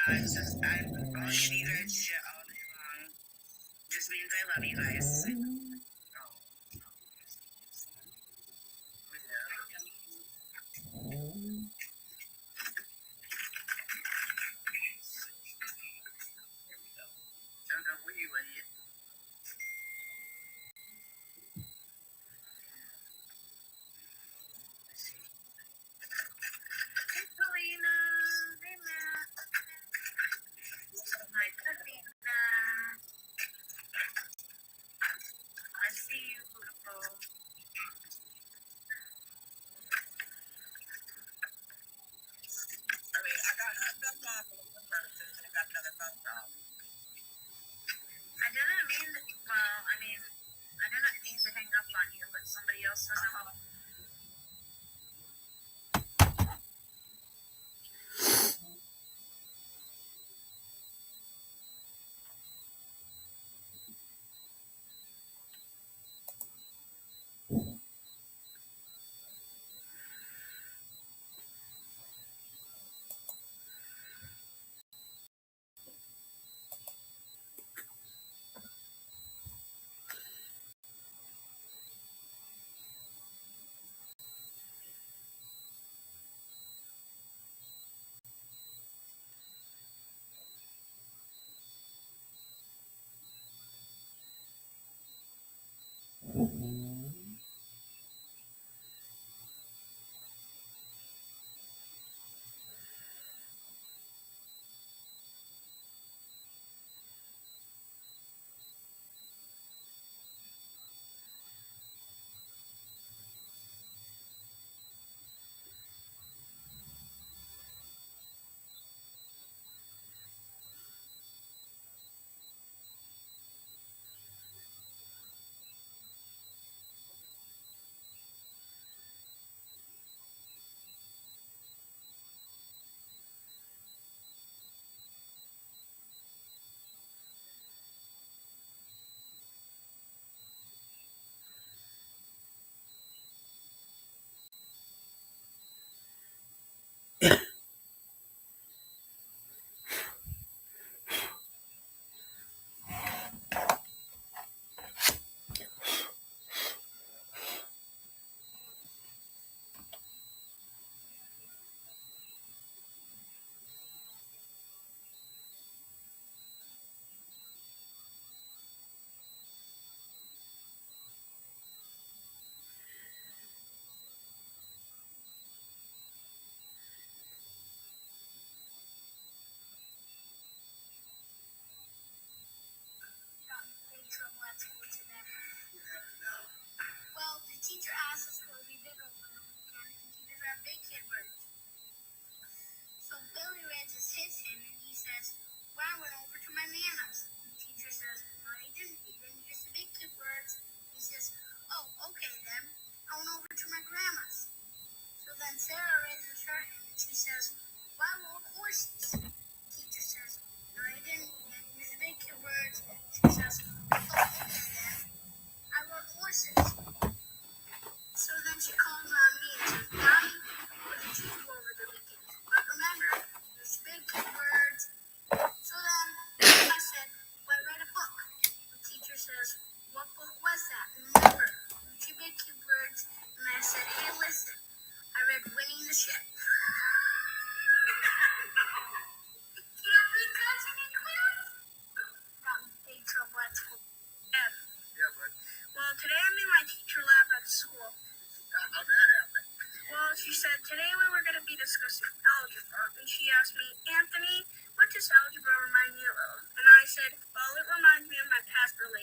It's just I eat red shit all day long. Just means I love you guys.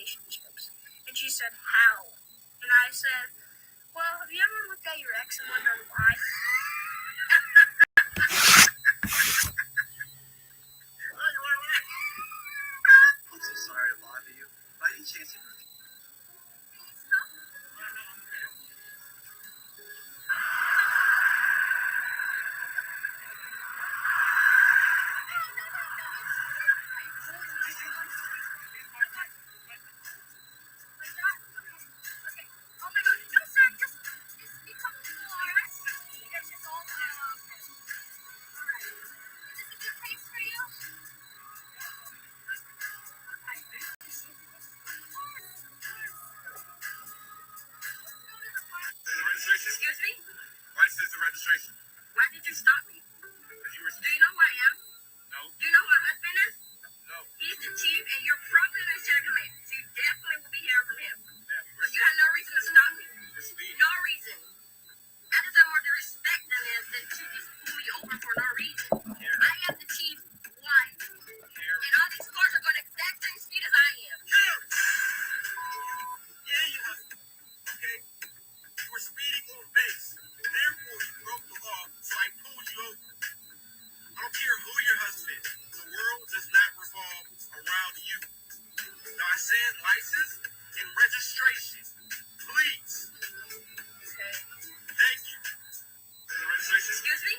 relationships. And she said, how? And I said, well, have you ever looked at your ex and wondered why? I'm so sorry to bother you. By any chance, excuse me? License and registration. Why did you stop me? Do you know who I am? No. Do you know who my husband is? No. He's the chief, and you're probably going to come in. So you definitely will be hearing from him. But you had no reason to stop me. No reason. I just have more to respect than this that you just pull me over for no reason. I am the chief's wife. And all these cars are going the exact same speed as I am. Yeah, you have. Okay? You were speeding on base. Therefore, you broke the law, so I pulled you over. I don't care who your husband is. The world does not revolve around you. Now, I said license and registration. Please. Okay. Thank you. Registration. Excuse me?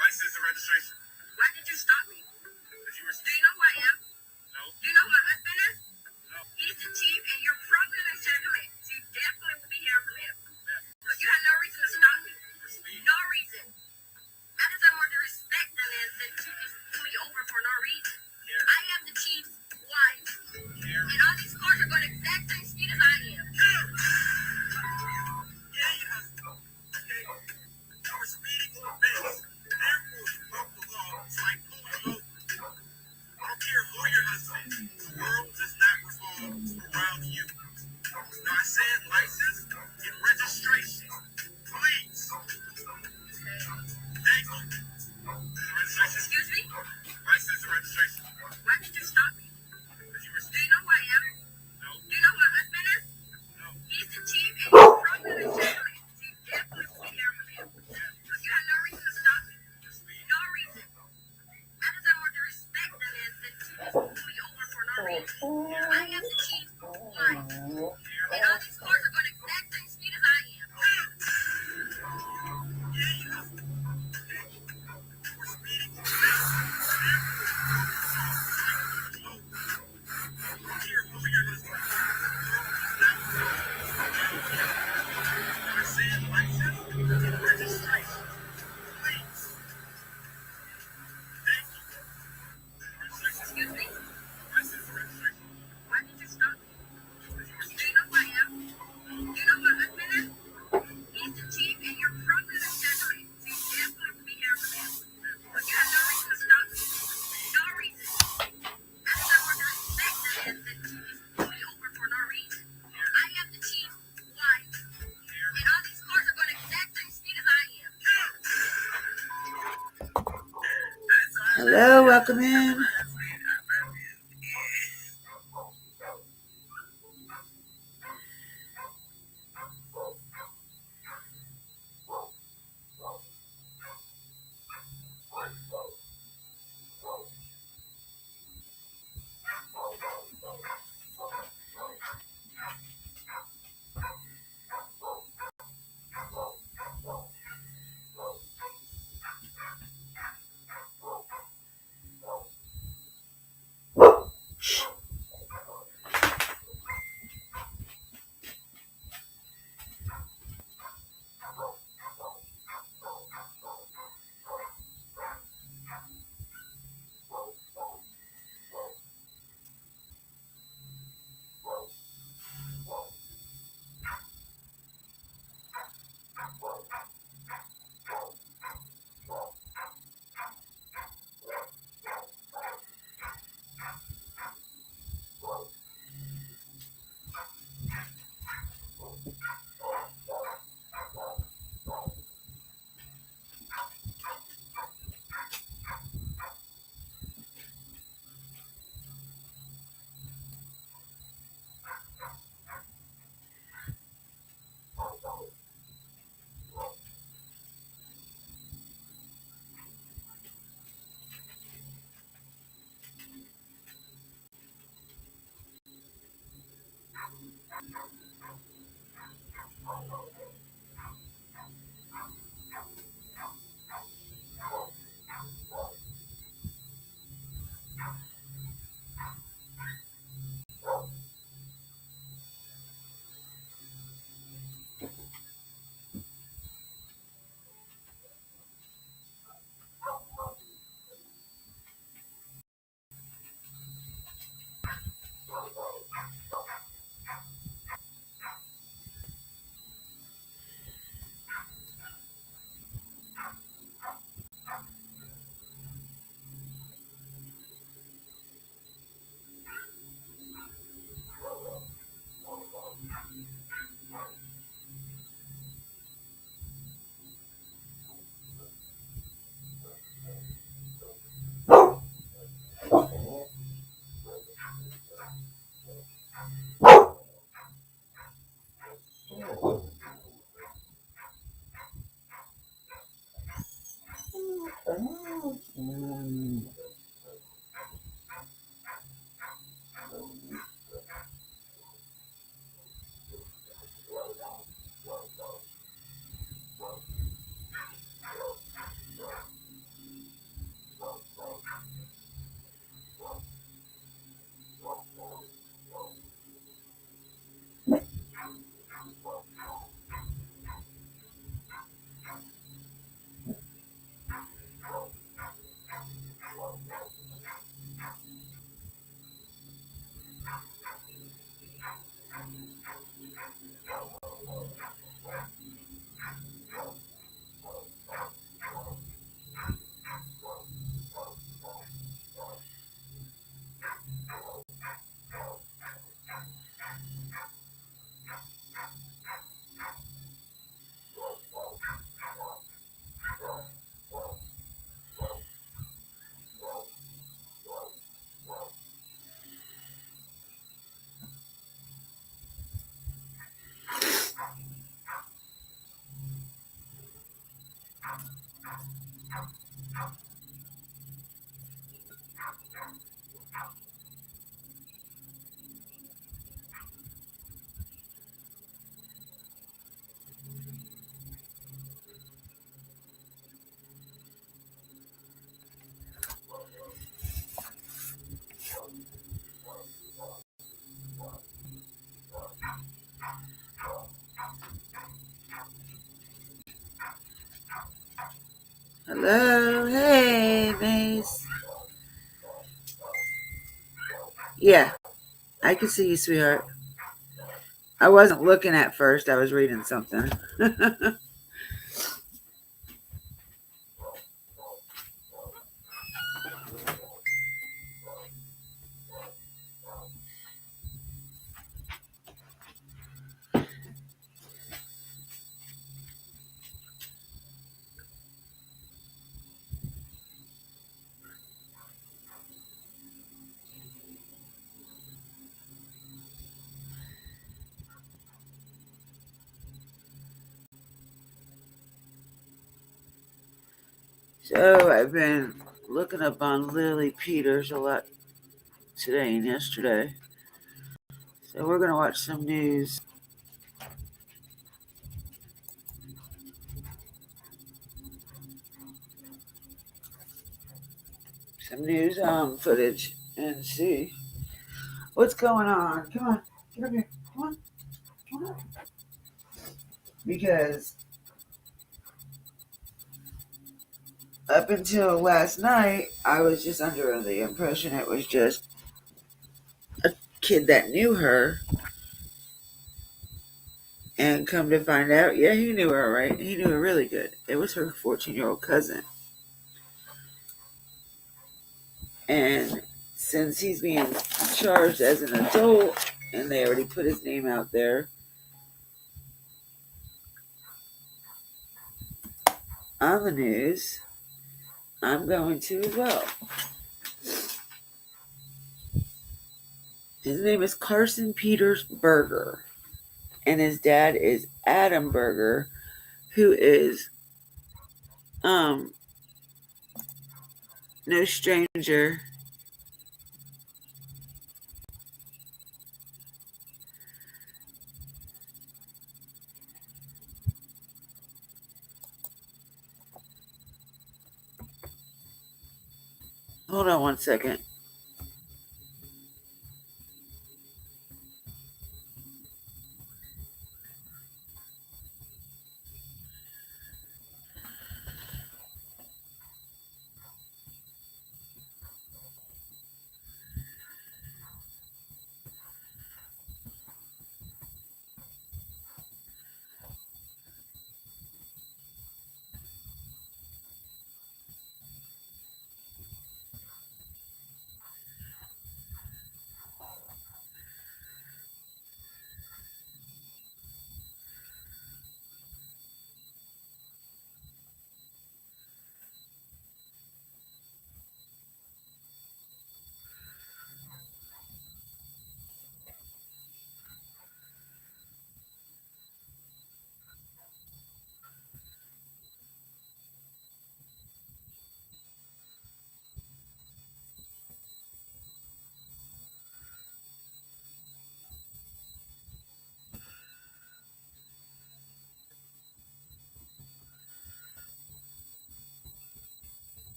License and registration. Why did you stop me? Do you know who I am? No. Do you know who my husband is? No. He's the chief, and you're probably going to come in. So you definitely will be hearing from him. But you had no reason to stop me. No reason. I just have more to respect than this that you just pull me over for no reason. I am the chief's wife. And all these cars are going the exact same speed as I am. Yeah, you have. Okay. You were speeding on base. Therefore, you broke the law, so I pulled you over. I don't care who your husband is. The world does not revolve around you. Now, I said license and registration. Please. Thank you. Registration. Excuse me? License and registration. Why did you stop me? Do you know who I am? No. Do you know who my husband is? No. He's the chief, and you're probably the gentleman. So you definitely will be hearing from him. But you had no reason to stop me. No reason. I just have more to respect than this that you just pull me over for no reason. I am the chief's wife. And all these cars are going the exact same speed as I am. Yeah, you have. We're speeding on base. I don't care who your husband is. I said license and registration. Please. Thank you. Registration. Excuse me? License and registration. Why did you stop me? Do you know who I am? Do you know who my husband is? He's the chief, and you're probably the gentleman. So you definitely will be hearing from him. But you have no reason to stop me. No reason. I just have more to respect than this that you just pull me over for no reason. I am the chief's wife. And all these cars are going the exact same speed as I am. Hello, welcome in. Hello, hey, Mace. Yeah, I can see you, sweetheart. I wasn't looking at first. I was reading something. So I've been looking up on Lily Peters a lot today and yesterday. So we're going to watch some news. Some news footage and see what's going on. Come on, get up here. Come on, come on. Because up until last night, I was just under the impression it was just a kid that knew her. And come to find out, yeah, he knew her, right? He knew her really good. It was her 14-year-old cousin. And since he's being charged as an adult, and they already put his name out there on the news, I'm going to as well. His name is Carson Peters Berger, and his dad is Adam Berger, who is no stranger. Hold on one second.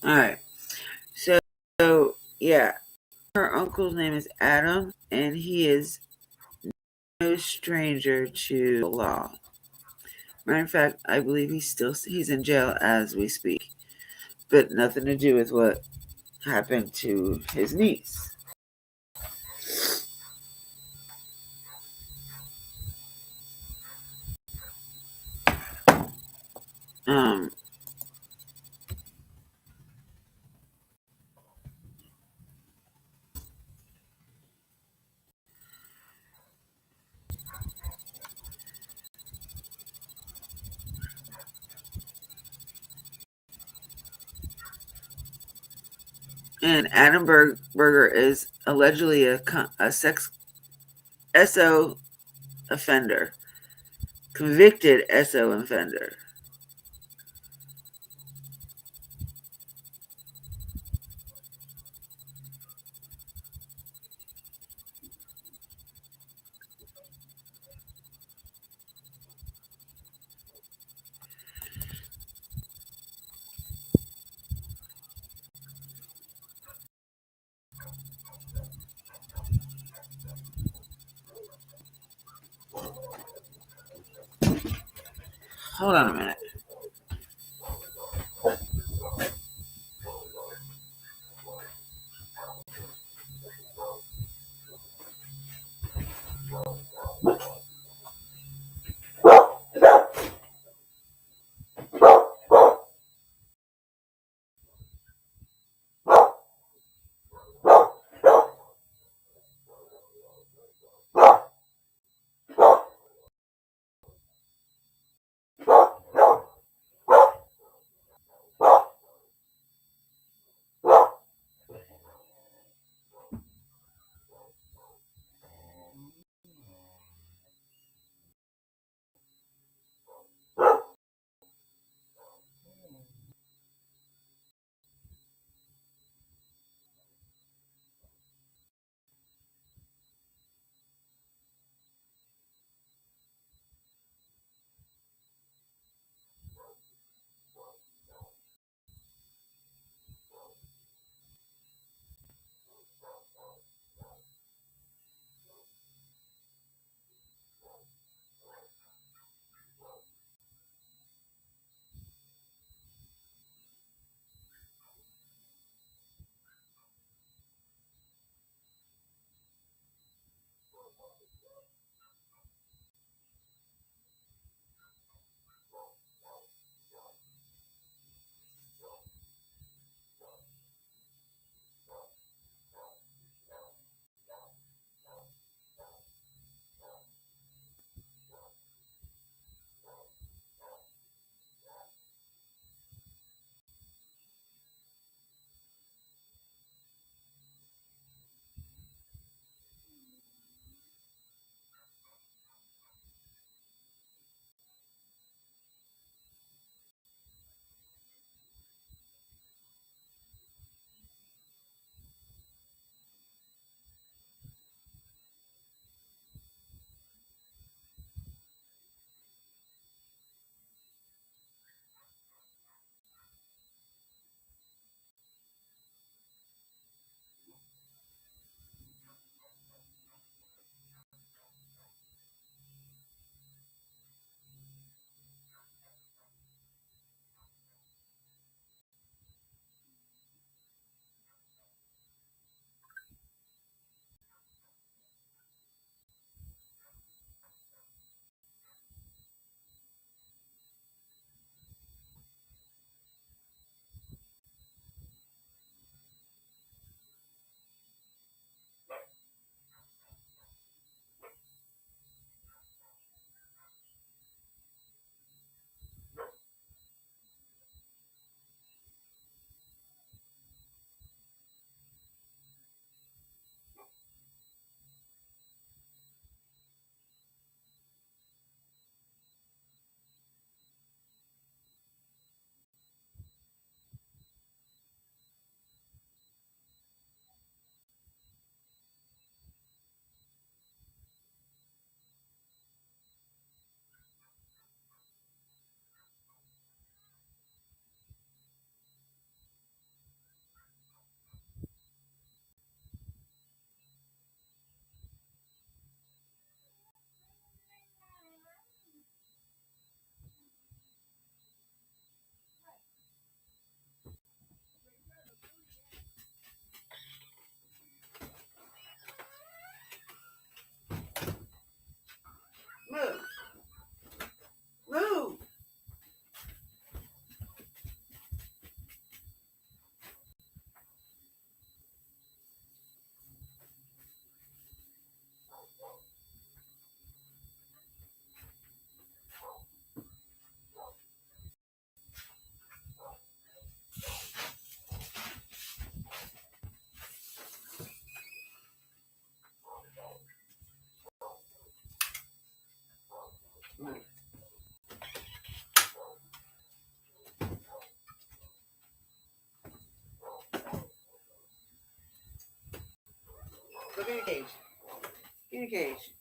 All right. So yeah, her uncle's name is Adam, and he is no stranger to the law. Matter of fact, I believe he's in jail as we speak, but nothing to do with what happened to his niece. Um, and Adam Berger is allegedly a sex SO offender, convicted SO offender. Hold on a minute. Communication.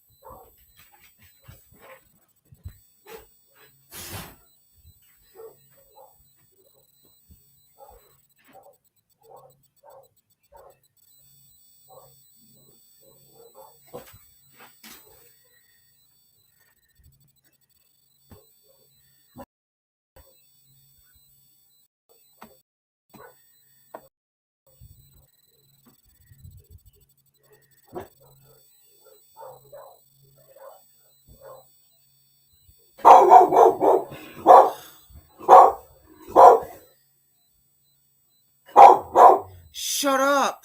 Shut up!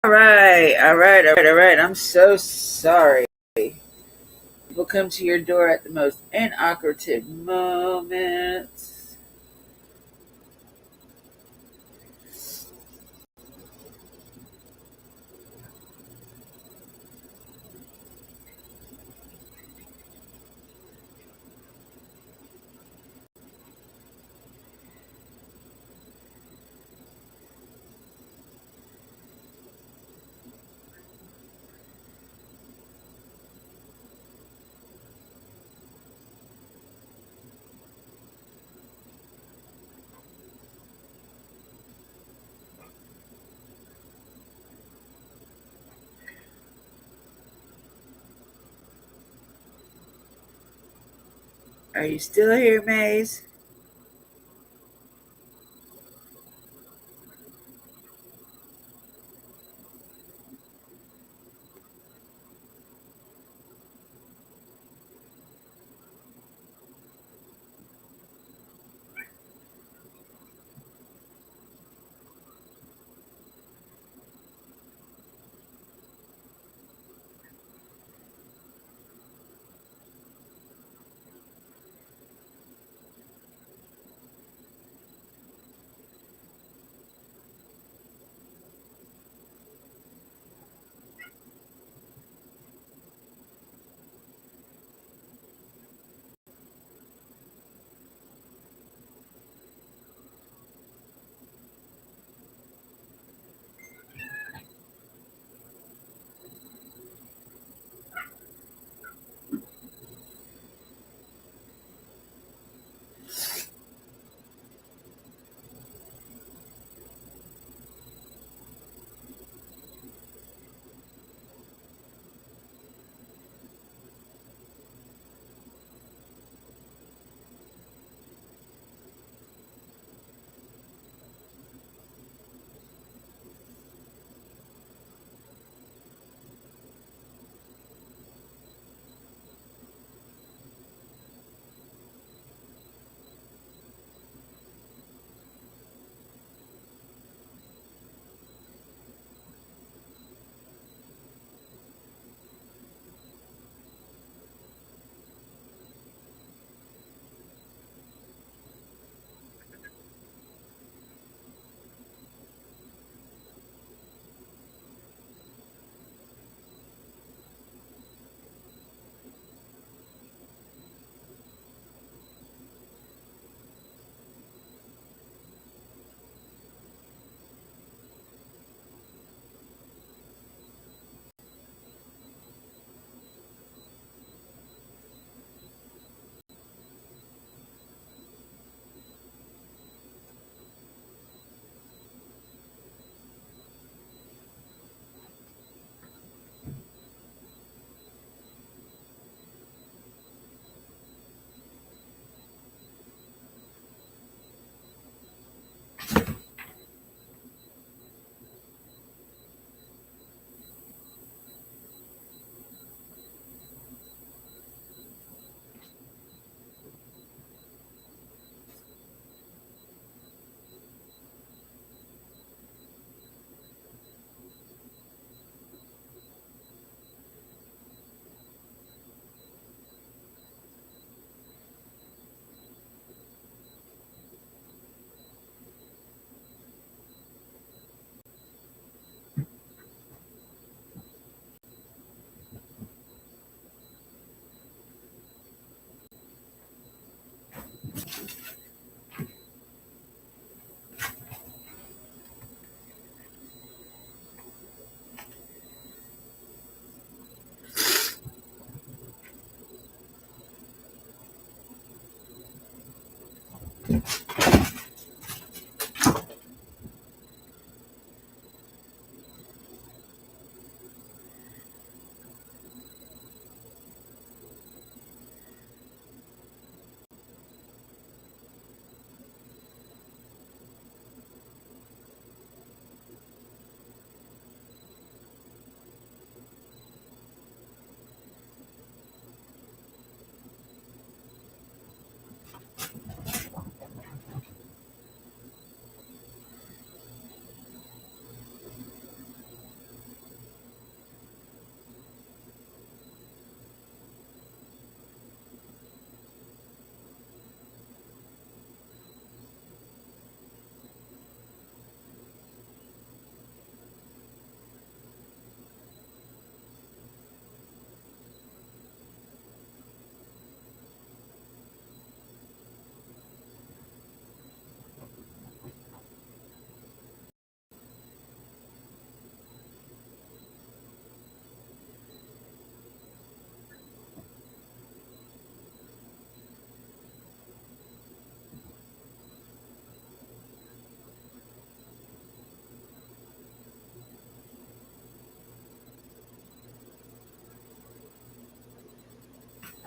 All right. I'm so sorry. People come to your door at the most inoperative moments. Are you still here, Maze?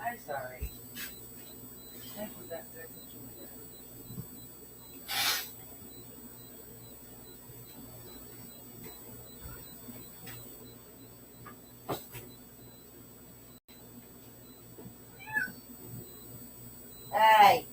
I'm sorry. Hey.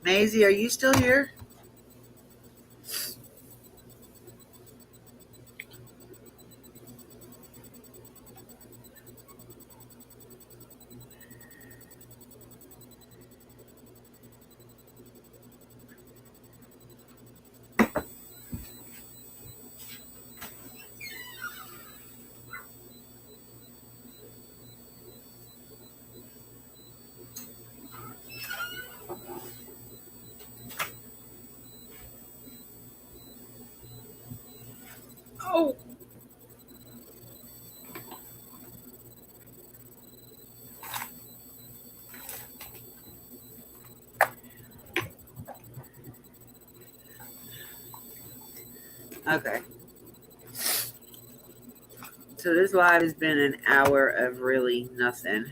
Maisie, are you still here? Oh. Okay. So this live has been an hour of really nothing.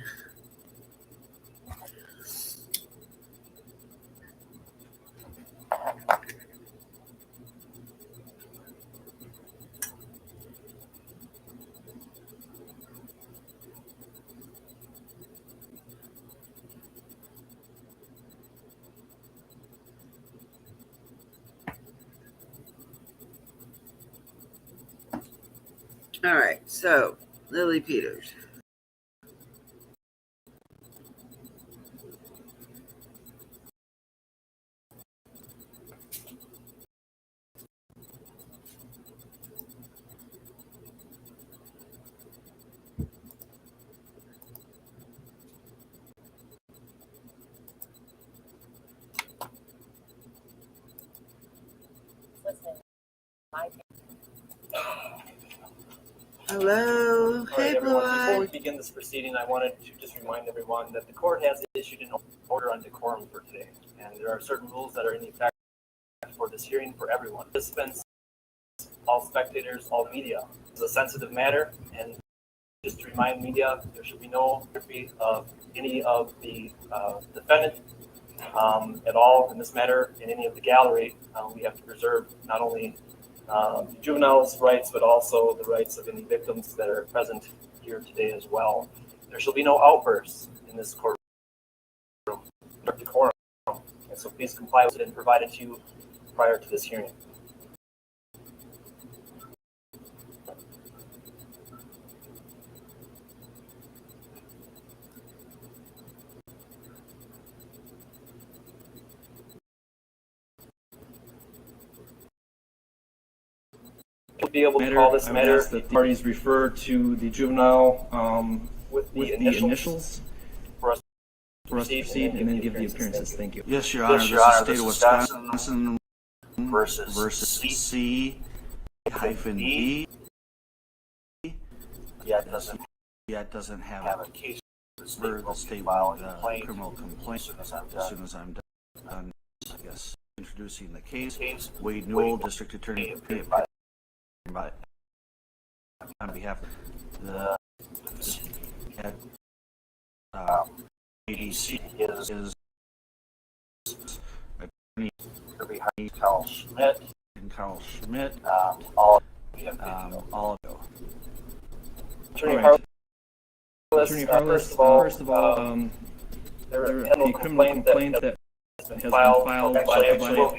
All right. So, Lily Peters. Hello. Hey, Blue Eye. Before we begin this proceeding, I wanted to just remind everyone that the court has issued an order on decorum for today, and there are certain rules that are in effect for this hearing for everyone. Participants, all spectators, all media. It's a sensitive matter, and just to remind media, there should be no photography of any of the defendant at all in this matter in any of the gallery. We have to preserve not only juveniles' rights, but also the rights of any victims that are present here today as well. There shall be no outbursts in this courtroom, decorum, and so please comply with it and provide it to you prior to this hearing. We'll be able to call this matter that the parties refer to the juvenile with the initials for us to proceed and then give the appearances. Thank you. Yes, Your Honor. This is State of Wisconsin versus C hyphen D. Yet doesn't have a case for the state criminal complaint as soon as I'm done. Yes, introducing the case. Wade Newell, District Attorney, on behalf of the ADC is Attorney Carl Schmidt and Carl Schmidt. All of you. Attorney Harless, first of all, the criminal complaint that has been filed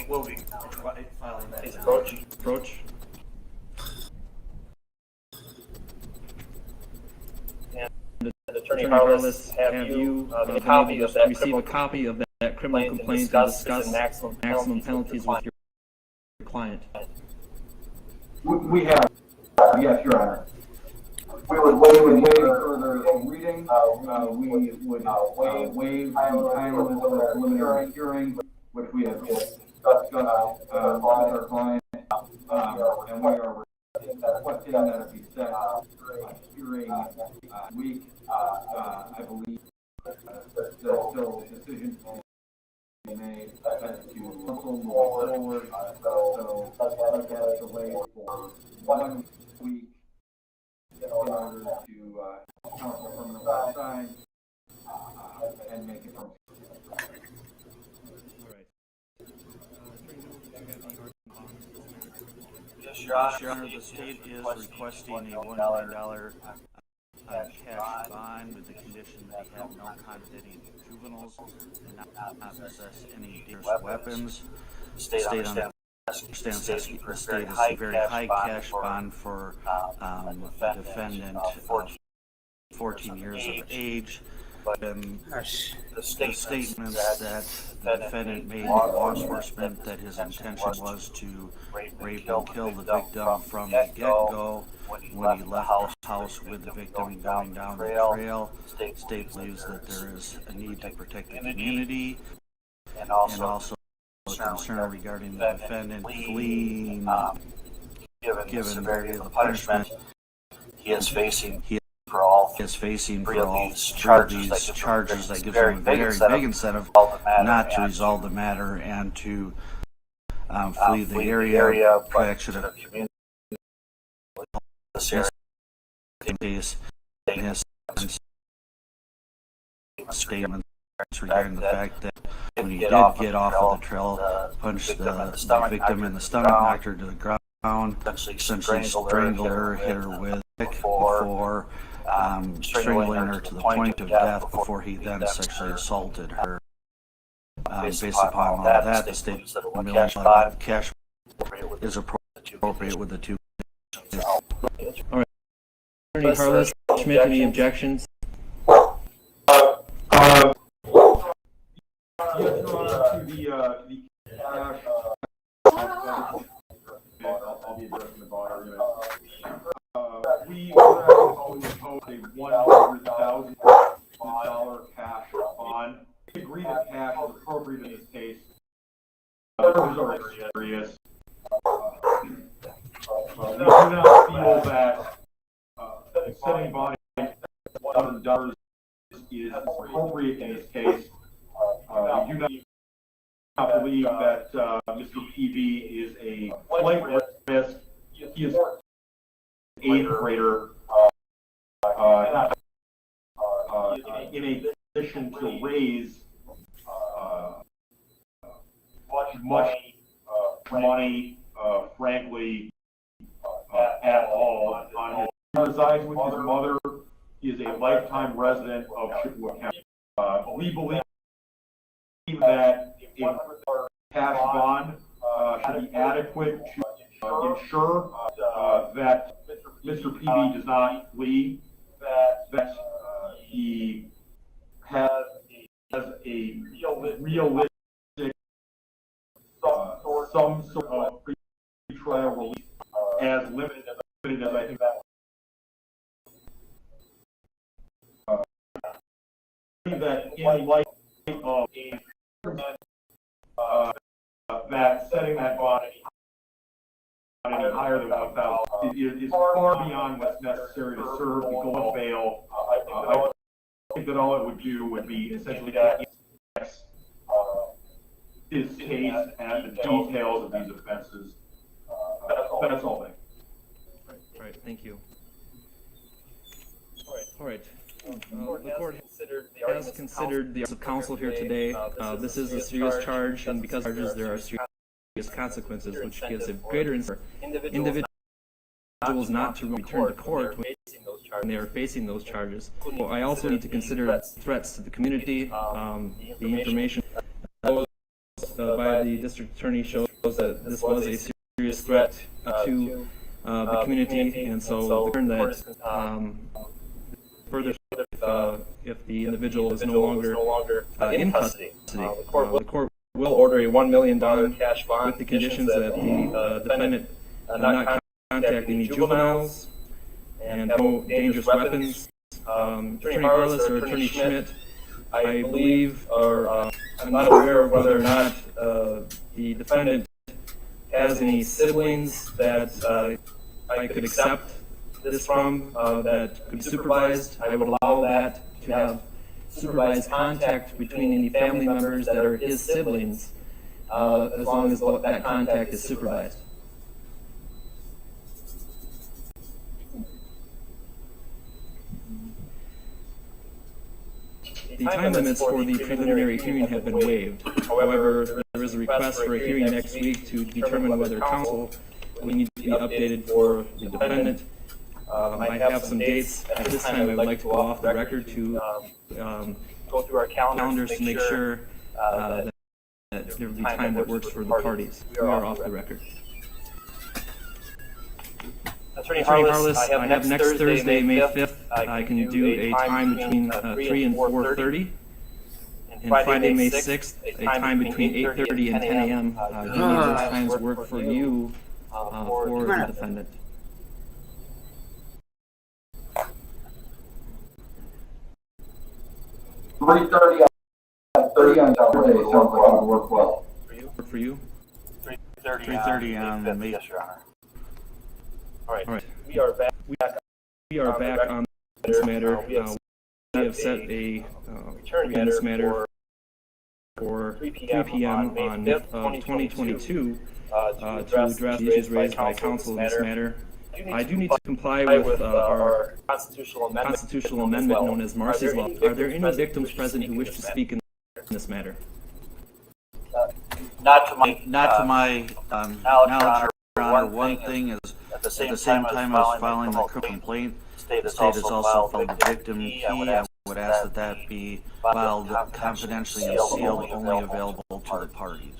will be filing that. approach. Attorney Harless, have you receive a copy of that criminal complaint and discuss maximum penalties with your client? We have, yes, Your Honor. We would waive further reading. We would waive the time limit for the preliminary hearing, which we have discussed with our client, and we are requesting that it be set hearing week. I believe there's still decisions to be made as to counsel move forward. So let's have it delayed for 1 week in order to counsel permanently sign and make it from. Yes, Your Honor. Your Honor, the state is requesting a $1 million cash bond with the condition that he have no contact with any juveniles and not possess any dangerous weapons. The state understands the state is a very high cash bond for a defendant 14 years of age. The statements that the defendant made to law enforcement that his intention was to rape and kill the victim from the get-go when he left the house with the victim going down the trail. The state believes that there is a need to protect the community and also a concern regarding the defendant fleeing given the severity of the punishment he is facing for all these charges that gives him a very big incentive not to resolve the matter and to flee the area, protection of the community. In his statements regarding the fact that when he did get off of the trail, punched the victim in the stomach, knocked her to the ground, essentially strangled her, hit her with a stick before strangling her to the point of death before he then sexually assaulted her. Based upon all that, the state $1 million cash is appropriate with the two. All right. Attorney Carlos Schmidt, any objections? Yes, Your Honor, to the cash, I'll be addressing the bond argument. We were actually impose a $100,000 cash bond. We agree that cash is appropriate in this case. Those are serious. We do not feel that setting bond $100 is appropriate in this case. We do not believe that Mr. PB is a flight risk. He is an 8th grader in a position to raise much money, frankly, at all. He resides with his mother. He is a lifetime resident of Chippewa County. We believe that a cash bond should be adequate to ensure that Mr. PB does not flee, that he has a realistic some sort of pre-trial release as limited as I think that in light of that setting that bond any higher than 1,000 is far beyond what's necessary to serve the goal of bail. I think that all it would do would be essentially index his case and the details of these offenses. That's all. All right, thank you. All right. The court has considered the counsel here today. This is a serious charge, and because of charges, there are serious consequences, which gives a greater incentive for individuals not to return to court when they are facing those charges. Well, I also need to consider threats to the community. The information by the district attorney shows that this was a serious threat to the community, and so the concern that further if the individual is no longer in custody, the court will order a $1 million cash bond with the conditions that the defendant not contact any juveniles and no dangerous weapons. Attorney Harless or Attorney Schmidt, I believe, or I'm not aware of whether or not the defendant has any siblings that I could accept this from, that could be supervised. I would allow that to have supervised contact between any family members that are his siblings, as long as that contact is supervised. The time limits for the preliminary hearing have been waived. However, there is a request for a hearing next week to determine whether counsel will need to be updated for the defendant. I have some dates. At this time, I would like to go off the record to go through our calendars to make sure that there will be time that works for the parties. We are off the record. Attorney Harless, I have next Thursday, May 5th. I can do a time between 3 and 4:30. And Friday, May 6th, a time between 8:30 and 10 a.m. Do any of those times work for you for the defendant? Three thirty on Thursday sounds like it would work well. Work for you? 3:30 on May. Yes, Your Honor. All right. We are back on this matter. We have set a return matter for 3 p.m. on May 2022 to address the issues raised by counsel in this matter. I do need to comply with our constitutional amendment known as Marcy's Law. Are there any victims present who wish to speak in this matter? Not to my knowledge, Your Honor. One thing is, at the same time as filing the complaint, the state has also filed the victim key. I would ask that that be filed confidentially and sealed, only available to the parties.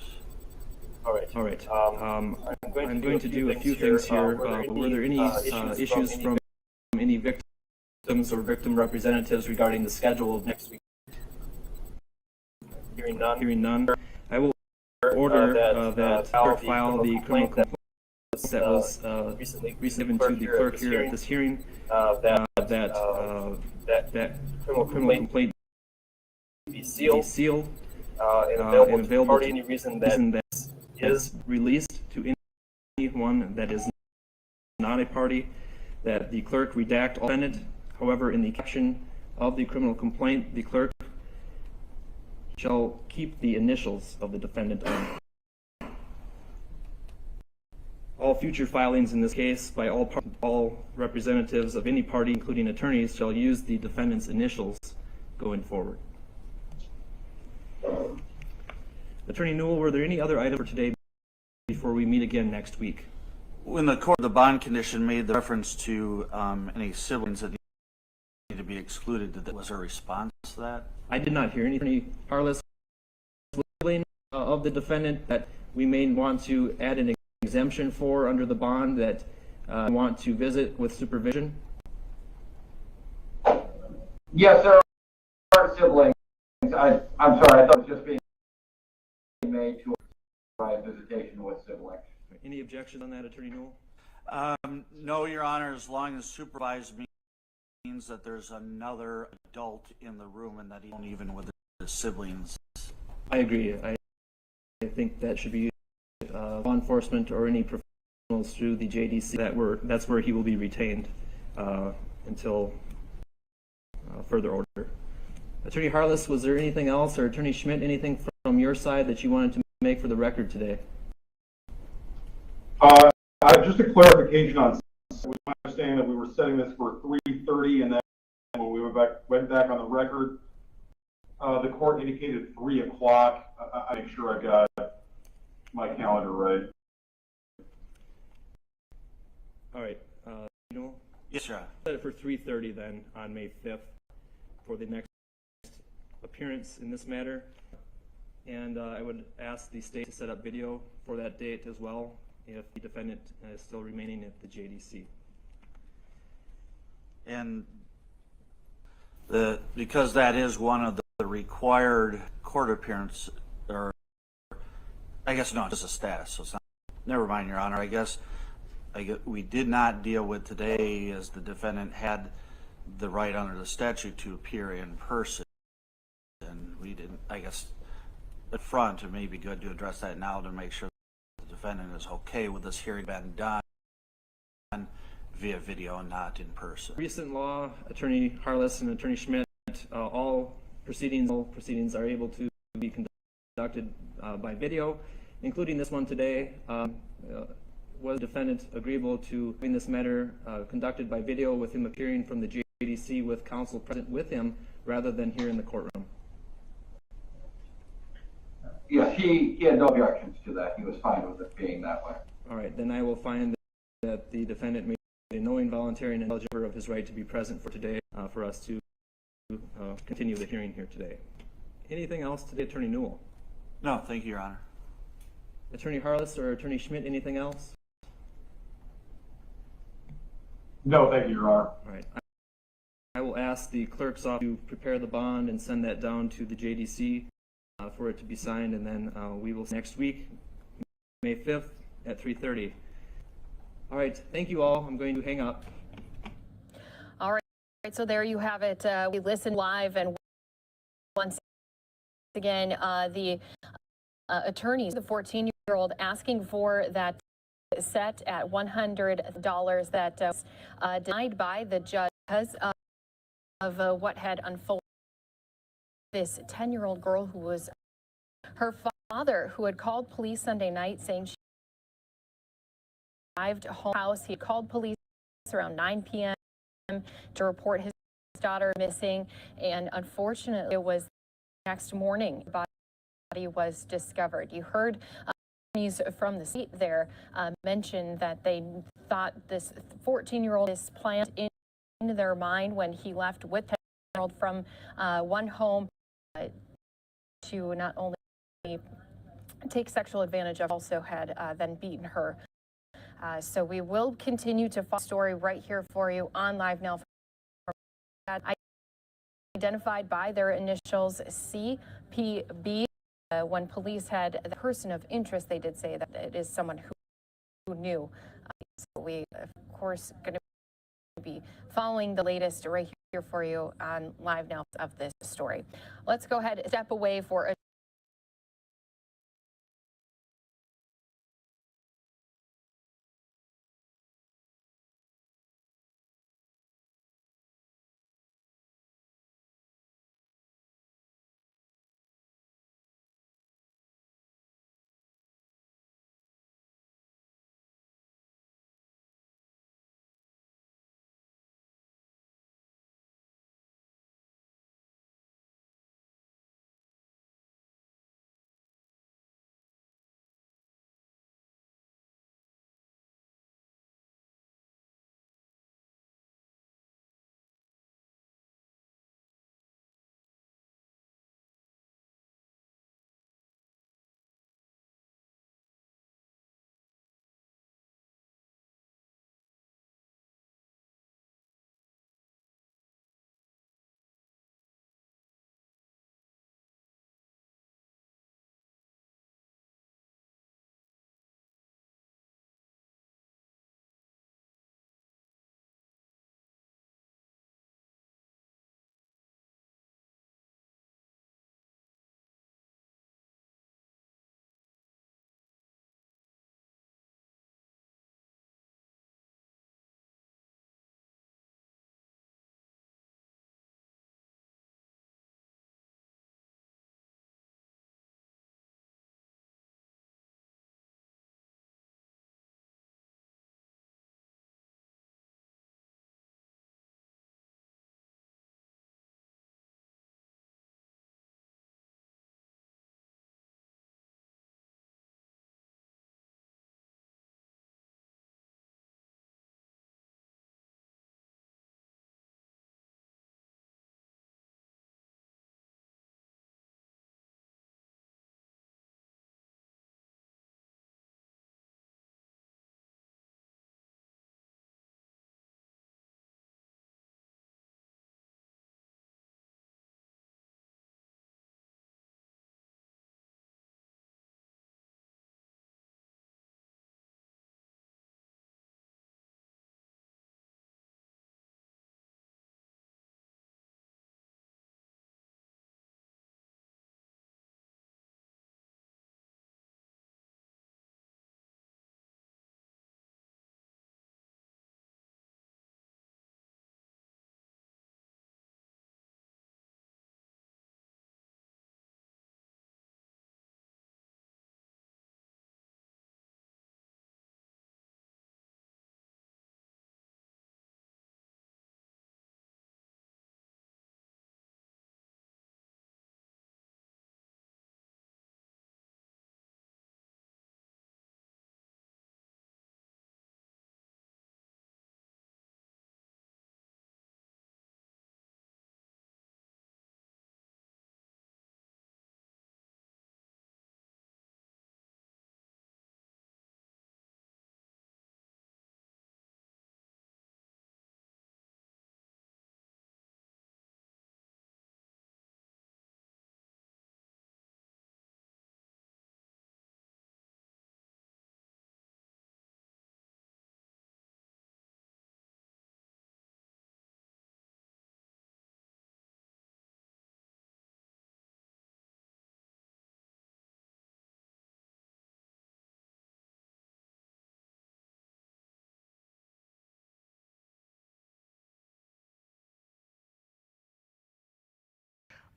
All right. I'm going to do a few things here. Were there any issues from any victims or victim representatives regarding the schedule of next week? Hearing none. I will order that clerk file the criminal complaint that was recently given to the clerk here at this hearing. That criminal complaint be sealed and available to any reason that is released to anyone that is not a party, that the clerk redact all defendant. However, in the caption of the criminal complaint, the clerk shall keep the initials of the defendant on. All future filings in this case by all representatives of any party, including attorneys, shall use the defendant's initials going forward. Attorney Newell, were there any other items for today before we meet again next week? When the bond condition made the reference to any siblings that need to be excluded, was there a response to that? I did not hear anything. Harless, of the defendant that we may want to add an exemption for under the bond that want to visit with supervision? Yes, there are siblings. I'm sorry, I thought it was just being made to provide visitation with siblings. Any objections on that, Attorney Newell? No, Your Honor, as long as supervised means that there's another adult in the room and that even with the siblings. I agree. I think that should be law enforcement or any professionals through the JDC. That's where he will be retained until further order. Attorney Harless, was there anything else, or Attorney Schmidt, anything from your side that you wanted to make for the record today? Just a clarification on. We understand that we were setting this for 3:30, and then when we went back on the record, the court indicated 3 o'clock. I make sure I got my calendar right. All right. Newell? Yes, sir. Set it for 3:30 then on May 5th for the next appearance in this matter. And I would ask the state to set up video for that date as well if the defendant is still remaining at the JDC. And because that is one of the required court appearance, or I guess no, just a status. So it's not. Never mind, Your Honor. I guess we did not deal with today as the defendant had the right under the statute to appear in person, and we didn't. I guess at front, it may be good to address that now to make sure the defendant is okay with this hearing being done via video and not in person. Recent law, Attorney Harless and Attorney Schmidt, all proceedings are able to be conducted by video, including this one today. Was the defendant agreeable to having this matter conducted by video with him appearing from the JDC with counsel present with him rather than here in the courtroom? Yes, he had no objections to that. He was fine with it being that way. All right, then I will find that the defendant may knowing, voluntary, and intelligent of his right to be present for today, for us to continue the hearing here today. Anything else today, Attorney Newell? No, thank you, Your Honor. Attorney Harless or Attorney Schmidt, anything else? No, thank you, Your Honor. All right. I will ask the clerk's office to prepare the bond and send that down to the JDC for it to be signed, and then we will next week, May 5th at 3:30. All right, thank you all. I'm going to hang up. All right, so there you have it. We listen live, and once again, the attorneys, the 14-year-old, asking for that set at $100 that was denied by the judge because of what had unfolded. This 10-year-old girl who was her father, who had called police Sunday night saying she arrived home house. He called police around 9 p.m. to report his daughter missing, and unfortunately it was next morning the body was discovered. You heard news from the state there mention that they thought this 14-year-old is planted in their mind when he left with 10-year-old from one home to not only take sexual advantage of, also had then beaten her. So we will continue to follow the story right here for you on Live Now. Identified by their initials CPB. When police had the person of interest, they did say that it is someone who knew. So we, of course, going to be following the latest right here for you on Live Now of this story. Let's go ahead and step away for a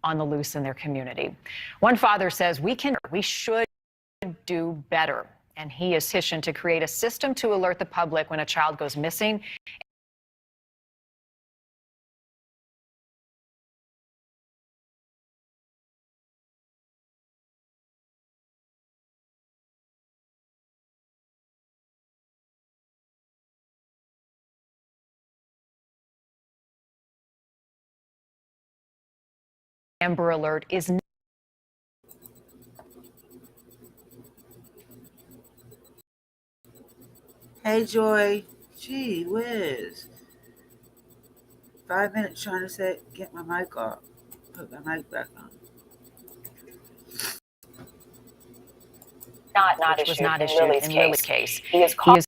on the loose in their community. One father says we should do better, and he is petitioned to create a system to alert the public when a child goes missing. Amber Alert is Hey, Joy. Gee whiz. 5 minutes trying to get my mic off. Put my mic back on. which was not issued in Lily's case. He is calling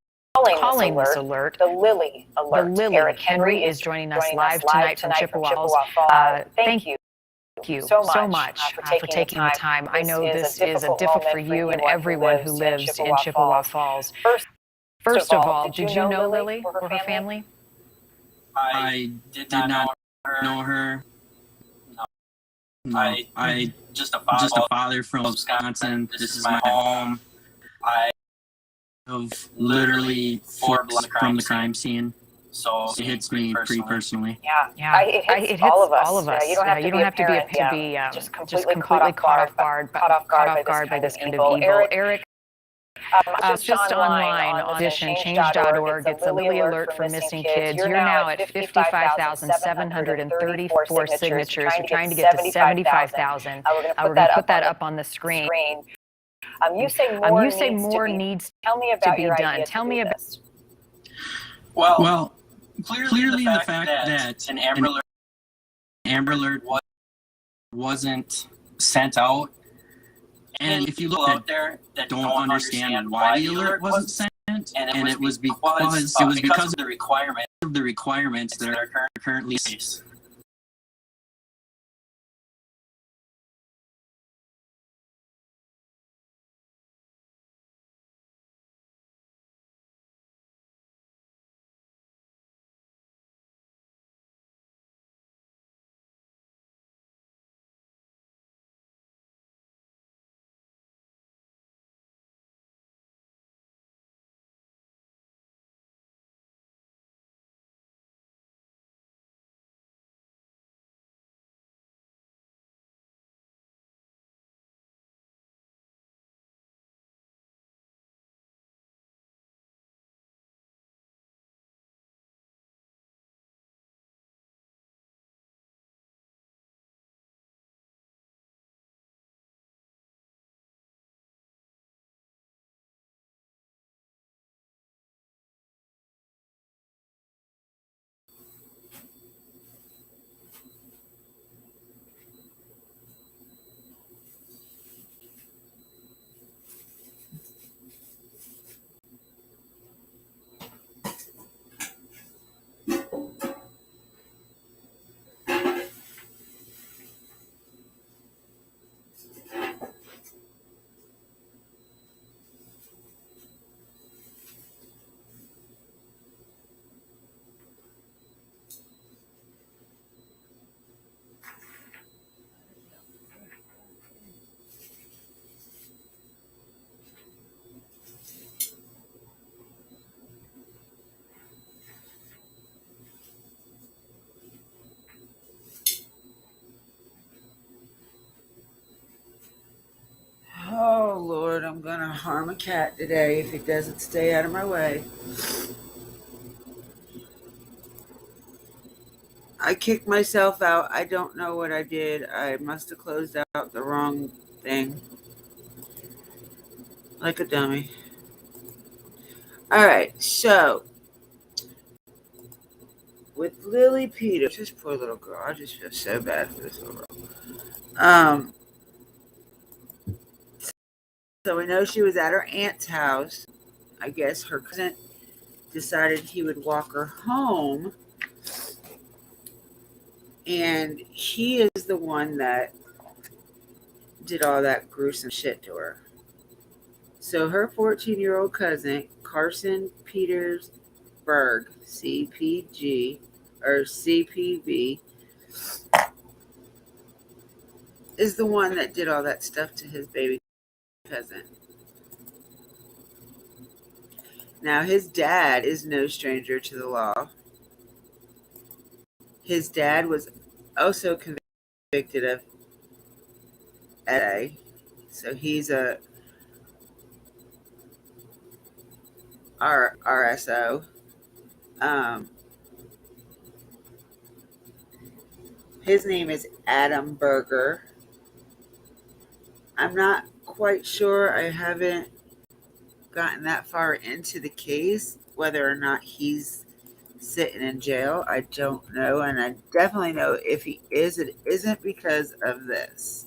this alert the Lily Alert. Eric Henry is joining us live tonight from Chippewa Falls. Thank you so much for taking the time. I know this is a difficult for you and everyone who lives in Chippewa Falls. First of all, did you know Lily or her family? I did not know her. No, I just a father from Wisconsin. This is my home. I have literally 4 blocks from the crime scene. So it hits me pretty personally. Yeah. It hits all of us. You don't have to be just completely caught off guard by this kind of evil. Eric, just online on change.org, it's a Lily Alert for missing kids. You're now at 55,734 signatures. You're trying to get to 75,000. We're going to put that up on the screen. You say more needs to be done. Tell me about this. Well, clearly the fact that an Amber Alert wasn't sent out, and if you look out there that don't understand why the alert wasn't sent, and it was because of the requirements that are currently in place. Oh, Lord, I'm going to harm a cat today if it doesn't stay out of my way. I kicked myself out. I don't know what I did. I must have closed out the wrong thing. Like a dummy. All right, so with Lily Peters, this poor little girl, I just feel so bad for this little girl. So we know she was at her aunt's house. I guess her cousin decided he would walk her home. And he is the one that did all that gruesome shit to her. So her 14-year-old cousin, Carson Petersburg, CPG, or CPV, is the one that did all that stuff to his baby cousin. Now, his dad is no stranger to the law. His dad was also convicted of SA, so he's a RSO. His name is Adam Berger. I'm not quite sure. I haven't gotten that far into the case, whether or not he's sitting in jail. I don't know. And I definitely know if he is, it isn't because of this.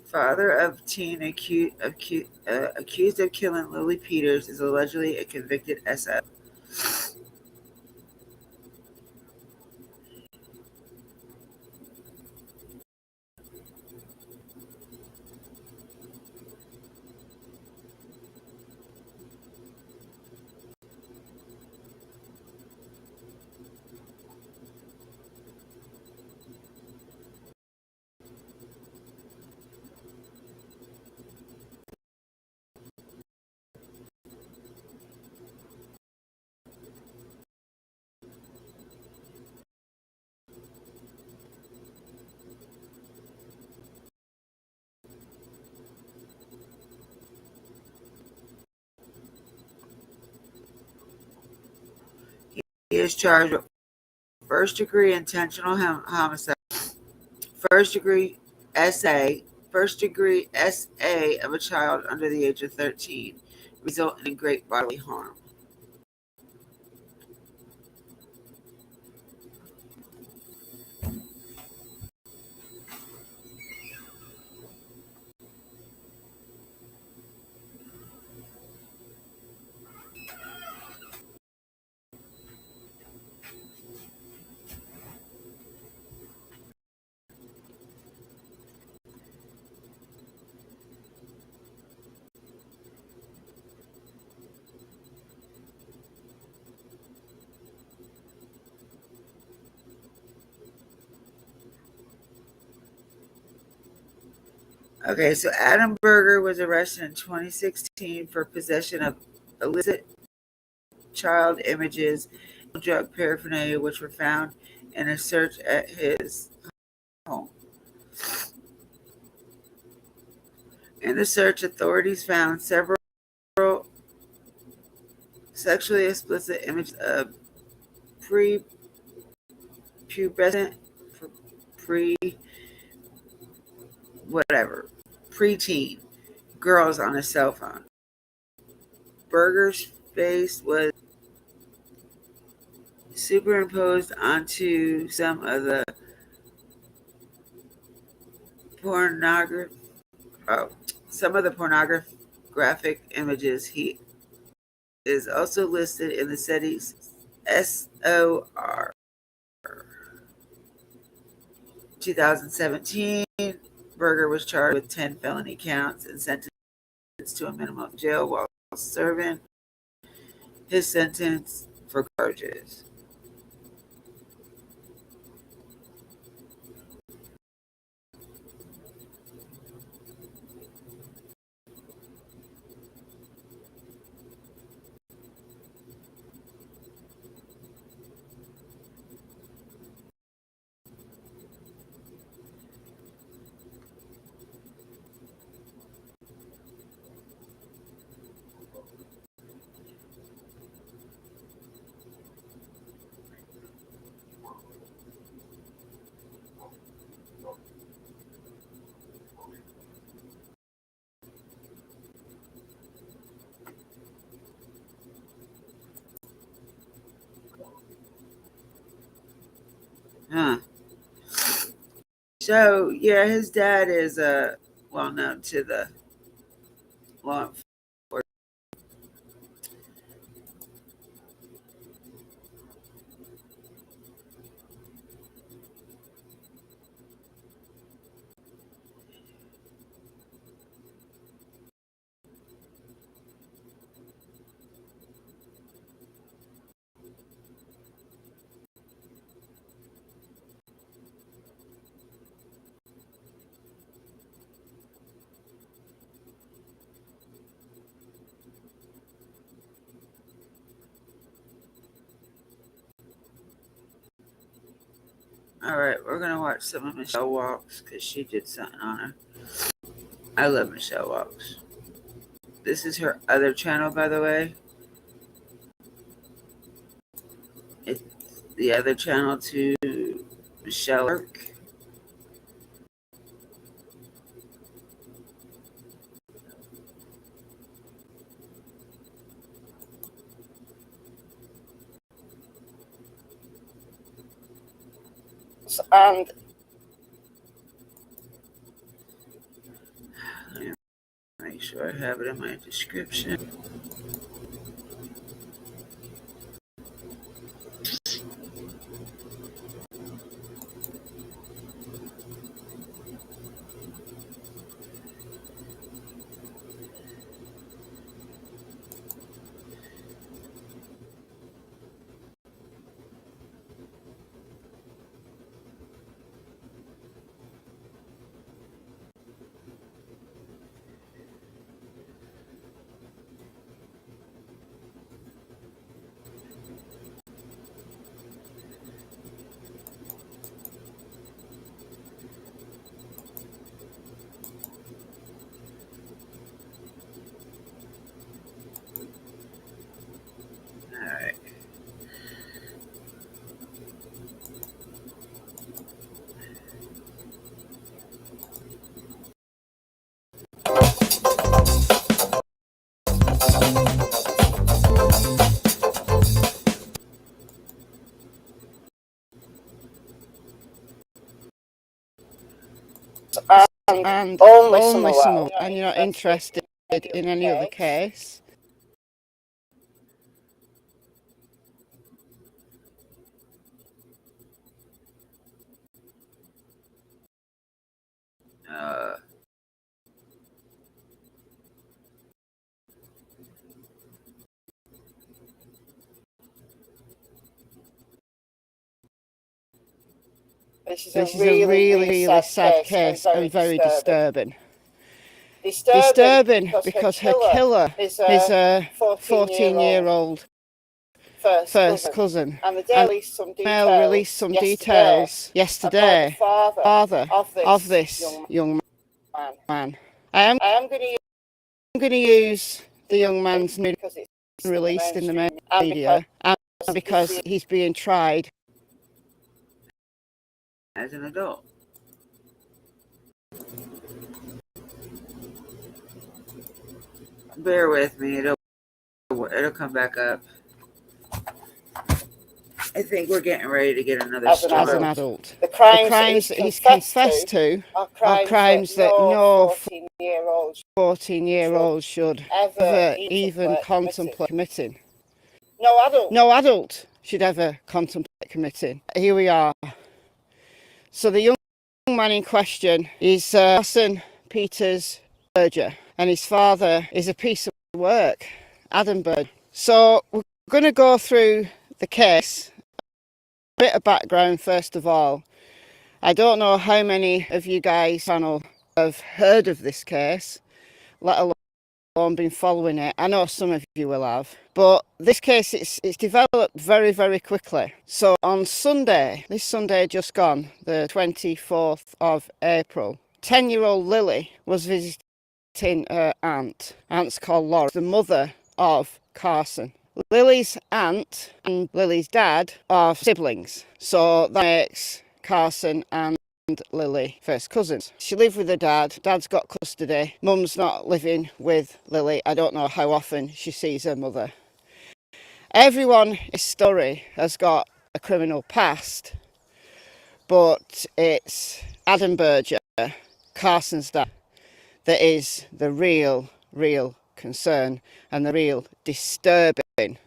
Father of teen accused of killing Lily Peters is allegedly a convicted SO. He is charged with first-degree intentional homicide, first-degree SA of a child under the age of 13, resulting in great bodily harm. Okay, so Adam Berger was arrested in 2016 for possession of illicit child images and drug paraphernalia, which were found in a search at his home. In the search, authorities found several sexually explicit images of prepubescent, preteen girls on his cell phone. Berger's face was superimposed onto some of the pornographic images. He is also listed in the settings SOR. 2017, Berger was charged with 10 felony counts and sentenced to a minimum of jail while serving his sentence for charges. Huh. So yeah, his dad is well known to the law enforcement. All right, we're gonna watch some of Michelle Walks because she did something on her. I love Michelle Walks. This is her other channel, by the way. It's the other channel to Michelle Work. And Make sure I have it in my description. All right. and only some, and you're not interested in any other case. This is a really sad case and very disturbing. Disturbing because her killer is a 14-year-old first cousin. And the Daily released some details yesterday about the father of this young man. I am going to use the young man's name because it's released in the media and because he's being tried As an adult. Bear with me, it'll come back up. I think we're getting ready to get another as an adult. The crimes that he's confessed to are crimes that no 14-year-old should ever even contemplate committing. No adult should ever contemplate committing. Here we are. So the young man in question is Carson Peters Berger, and his father is a piece of work, Adam Berger. So we're going to go through the case. A bit of background first of all. I don't know how many of you guys channel have heard of this case, let alone been following it. I know some of you will have, but this case it's developed very, very quickly. So on Sunday, this Sunday just gone, the 24th of April, 10-year-old Lily was visiting her aunt. Aunt's called Laura, the mother of Carson. Lily's aunt and Lily's dad are siblings, so that makes Carson and Lily first cousins. She lived with her dad. Dad's got custody. Mum's not living with Lily. I don't know how often she sees her mother. Everyone in this story has got a criminal past, but it's Adam Berger, Carson's dad, that is the real concern and the real disturbing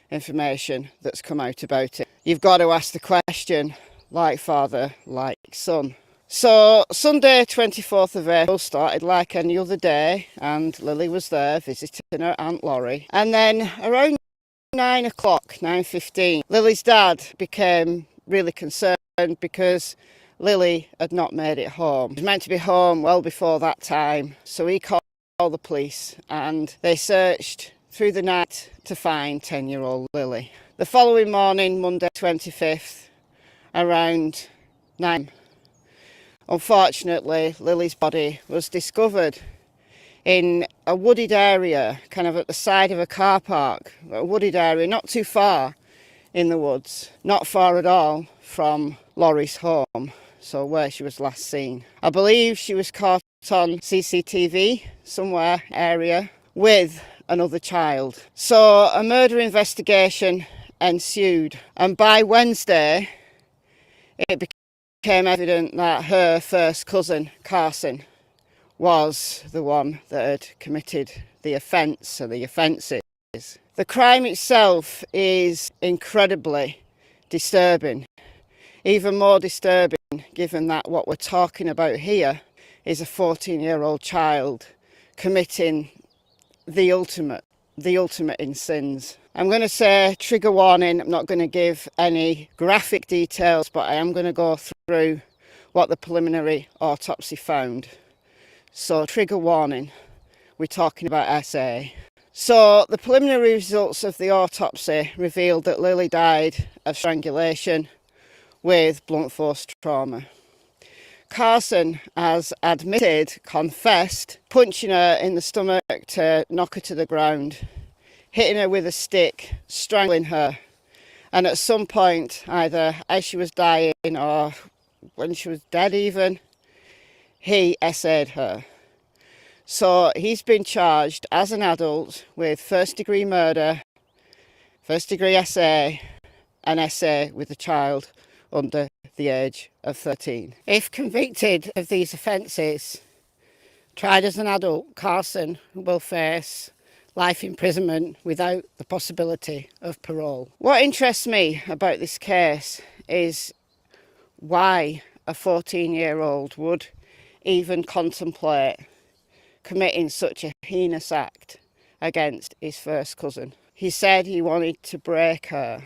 information that's come out about it. You've got to ask the question, like father, like son. So Sunday 24th of April started like any other day, and Lily was there visiting her Aunt Laurie. And then around 9 o'clock, 9:15, Lily's dad became really concerned because Lily had not made it home. She was meant to be home well before that time, so he called the police and they searched through the night to find 10-year-old Lily. The following morning, Monday 25th, around 9, unfortunately, Lily's body was discovered in a wooded area, kind of at the side of a car park, a wooded area not too far in the woods, not far at all from Laurie's home, so where she was last seen. I believe she was caught on CCTV somewhere area with another child. So a murder investigation ensued, and by Wednesday it became evident that her first cousin, Carson, was the one that had committed the offence or the offences. The crime itself is incredibly disturbing, even more disturbing given that what we're talking about here is a 14-year-old child committing the ultimate in sins. I'm going to say trigger warning. I'm not going to give any graphic details, but I am going to go through what the preliminary autopsy found. So trigger warning, we're talking about SA. So the preliminary results of the autopsy revealed that Lily died of strangulation with blunt force trauma. Carson has confessed, punching her in the stomach to knock her to the ground, hitting her with a stick, strangling her, and at some point, either as she was dying or when she was dead even, he SA'd her. So he's been charged as an adult with first-degree murder, first-degree SA, and SA with a child under the age of 13. If convicted of these offences, tried as an adult, Carson will face life imprisonment without the possibility of parole. What interests me about this case is why a 14-year-old would even contemplate committing such a heinous act against his first cousin. He said he wanted to break her,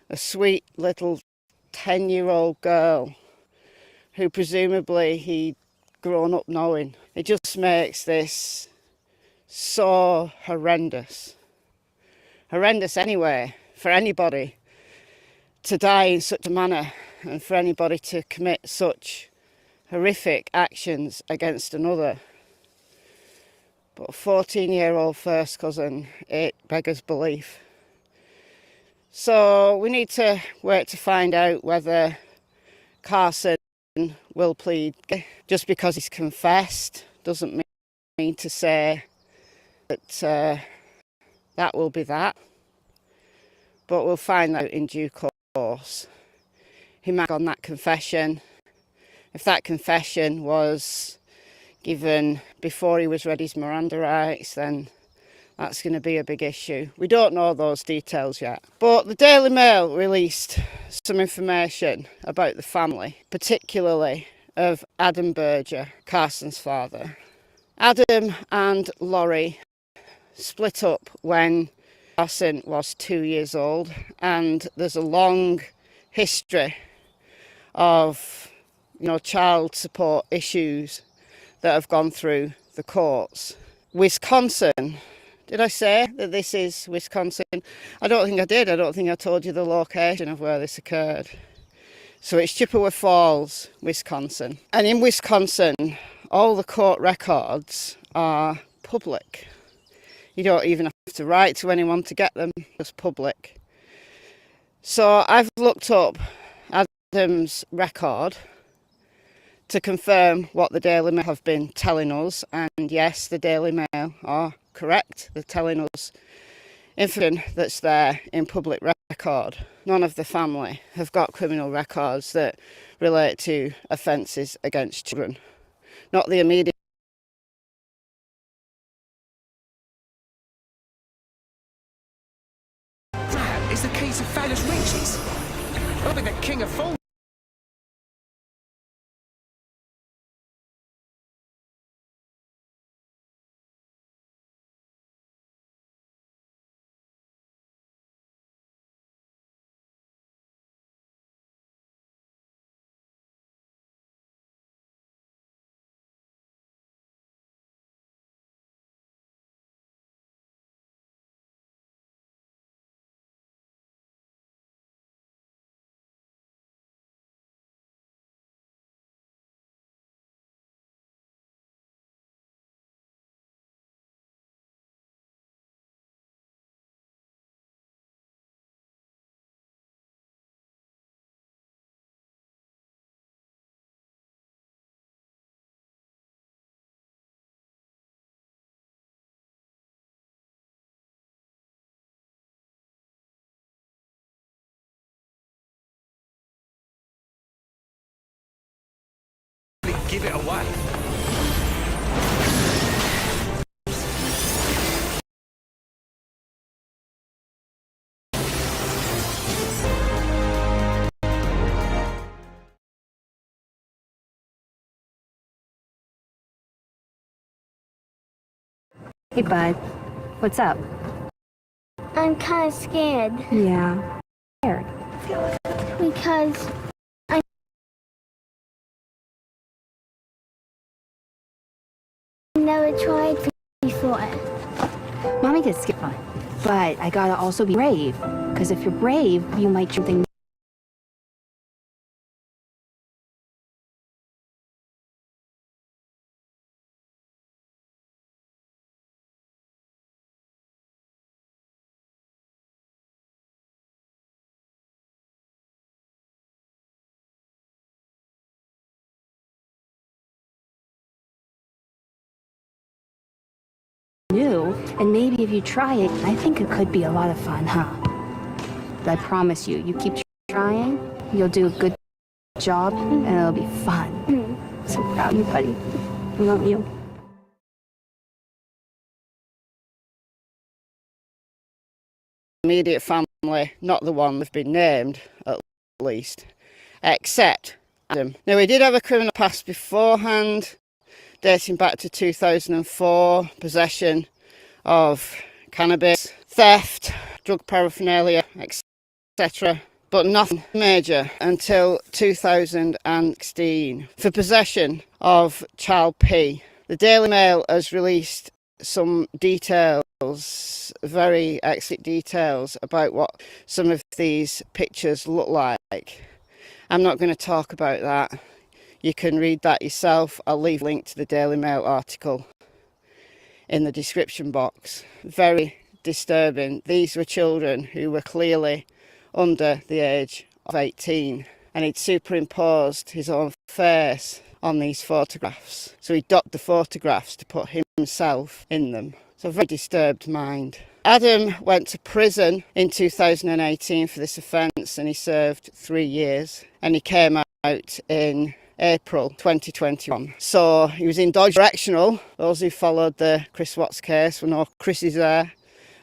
a sweet little 10-year-old girl who presumably he'd grown up knowing. It just makes this so horrendous. Horrendous anyway, for anybody to die in such a manner and for anybody to commit such horrific actions against another. But a 14-year-old first cousin, it beggars belief. So we need to wait to find out whether Carson will plead. Just because he's confessed doesn't mean to say that that will be that. But we'll find out in due course. He might on that confession. If that confession was given before he was read his Miranda rights, then that's going to be a big issue. We don't know those details yet. But the Daily Mail released some information about the family, particularly of Adam Berger, Carson's father. Adam and Laurie split up when Carson was 2 years old, and there's a long history of, child support issues that have gone through the courts. Wisconsin. Did I say that this is Wisconsin? I don't think I did. I don't think I told you the location of where this occurred. So it's Chippewa Falls, Wisconsin. And in Wisconsin, all the court records are public. You don't even have to write to anyone to get them. It's public. So I've looked up Adam's record to confirm what the Daily Mail have been telling us, and yes, the Daily Mail are correct. They're telling us information that's there in public record. None of the family have got criminal records that relate to offences against children. Not the immediate. That is the key to fabulous riches. I'll be the king of fools. Give it away. Hey, bud. What's up? I'm kind of scared. Yeah. Scared. Because I never tried before. Mommy gets scared, but I gotta also be brave. Because if you're brave, you might do things. New, and maybe if you try it, I think it could be a lot of fun, huh? But I promise you, you keep trying, you'll do a good job, and it'll be fun. So proud of you, buddy. I love you. Immediate family, not the one that's been named, at least, except Adam. Now, he did have a criminal past beforehand, dating back to 2004, possession of cannabis, theft, drug paraphernalia, etc. But nothing major until 2016 for possession of child P. The Daily Mail has released some details, very explicit details about what some of these pictures look like. I'm not going to talk about that. You can read that yourself. I'll leave a link to the Daily Mail article in the description box. Very disturbing. These were children who were clearly under the age of 18, and he'd superimposed his own face on these photographs. So he docked the photographs to put himself in them. So a very disturbed mind. Adam went to prison in 2018 for this offence, and he served 3 years, and he came out in April 2021. So he was in Dodge Correctional. Those who followed the Chris Watts case will know Chris is there.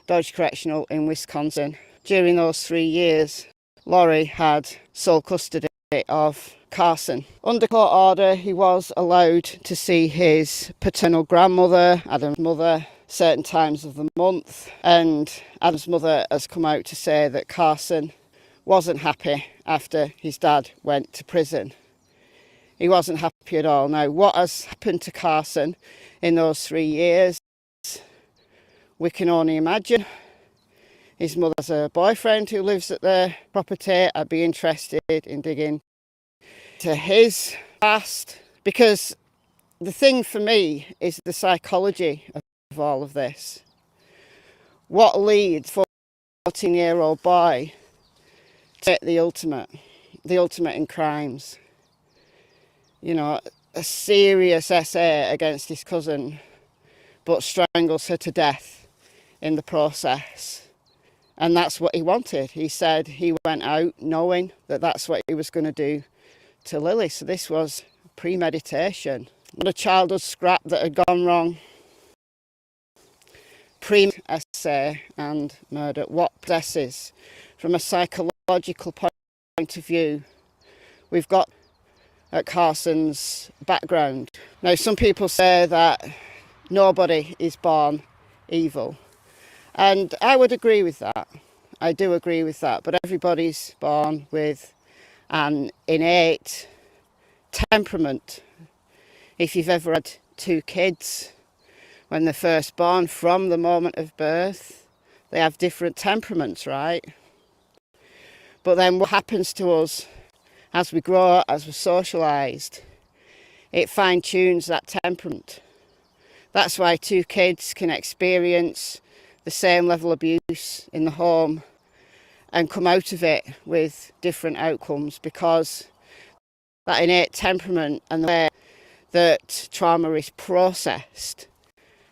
Dodge Correctional in Wisconsin. During those 3 years, Laurie had sole custody of Carson. Under court order, he was allowed to see his paternal grandmother, Adam's mother, certain times of the month. And Adam's mother has come out to say that Carson wasn't happy after his dad went to prison. He wasn't happy at all. Now, what has happened to Carson in those 3 years, we can only imagine. His mother has a boyfriend who lives at the property. I'd be interested in digging to his past, because the thing for me is the psychology of all of this. What leads a 14-year-old boy to take the ultimate in crimes? You know, a serious essay against his cousin, but strangles her to death in the process. And that's what he wanted. He said he went out knowing that that's what he was going to do to Lily. So this was premeditation. Not a childhood scrap that had gone wrong. Essay and murder. What possesses? From a psychological point of view, we've got at Carson's background. Now, some people say that nobody is born evil. And I would agree with that. I do agree with that. But everybody's born with an innate temperament. If you've ever had two kids, when they're first born, from the moment of birth, they have different temperaments, right? But then what happens to us as we grow, as we're socialised, it fine-tunes that temperament. That's why two kids can experience the same level of abuse in the home and come out of it with different outcomes, because that innate temperament and the way that trauma is processed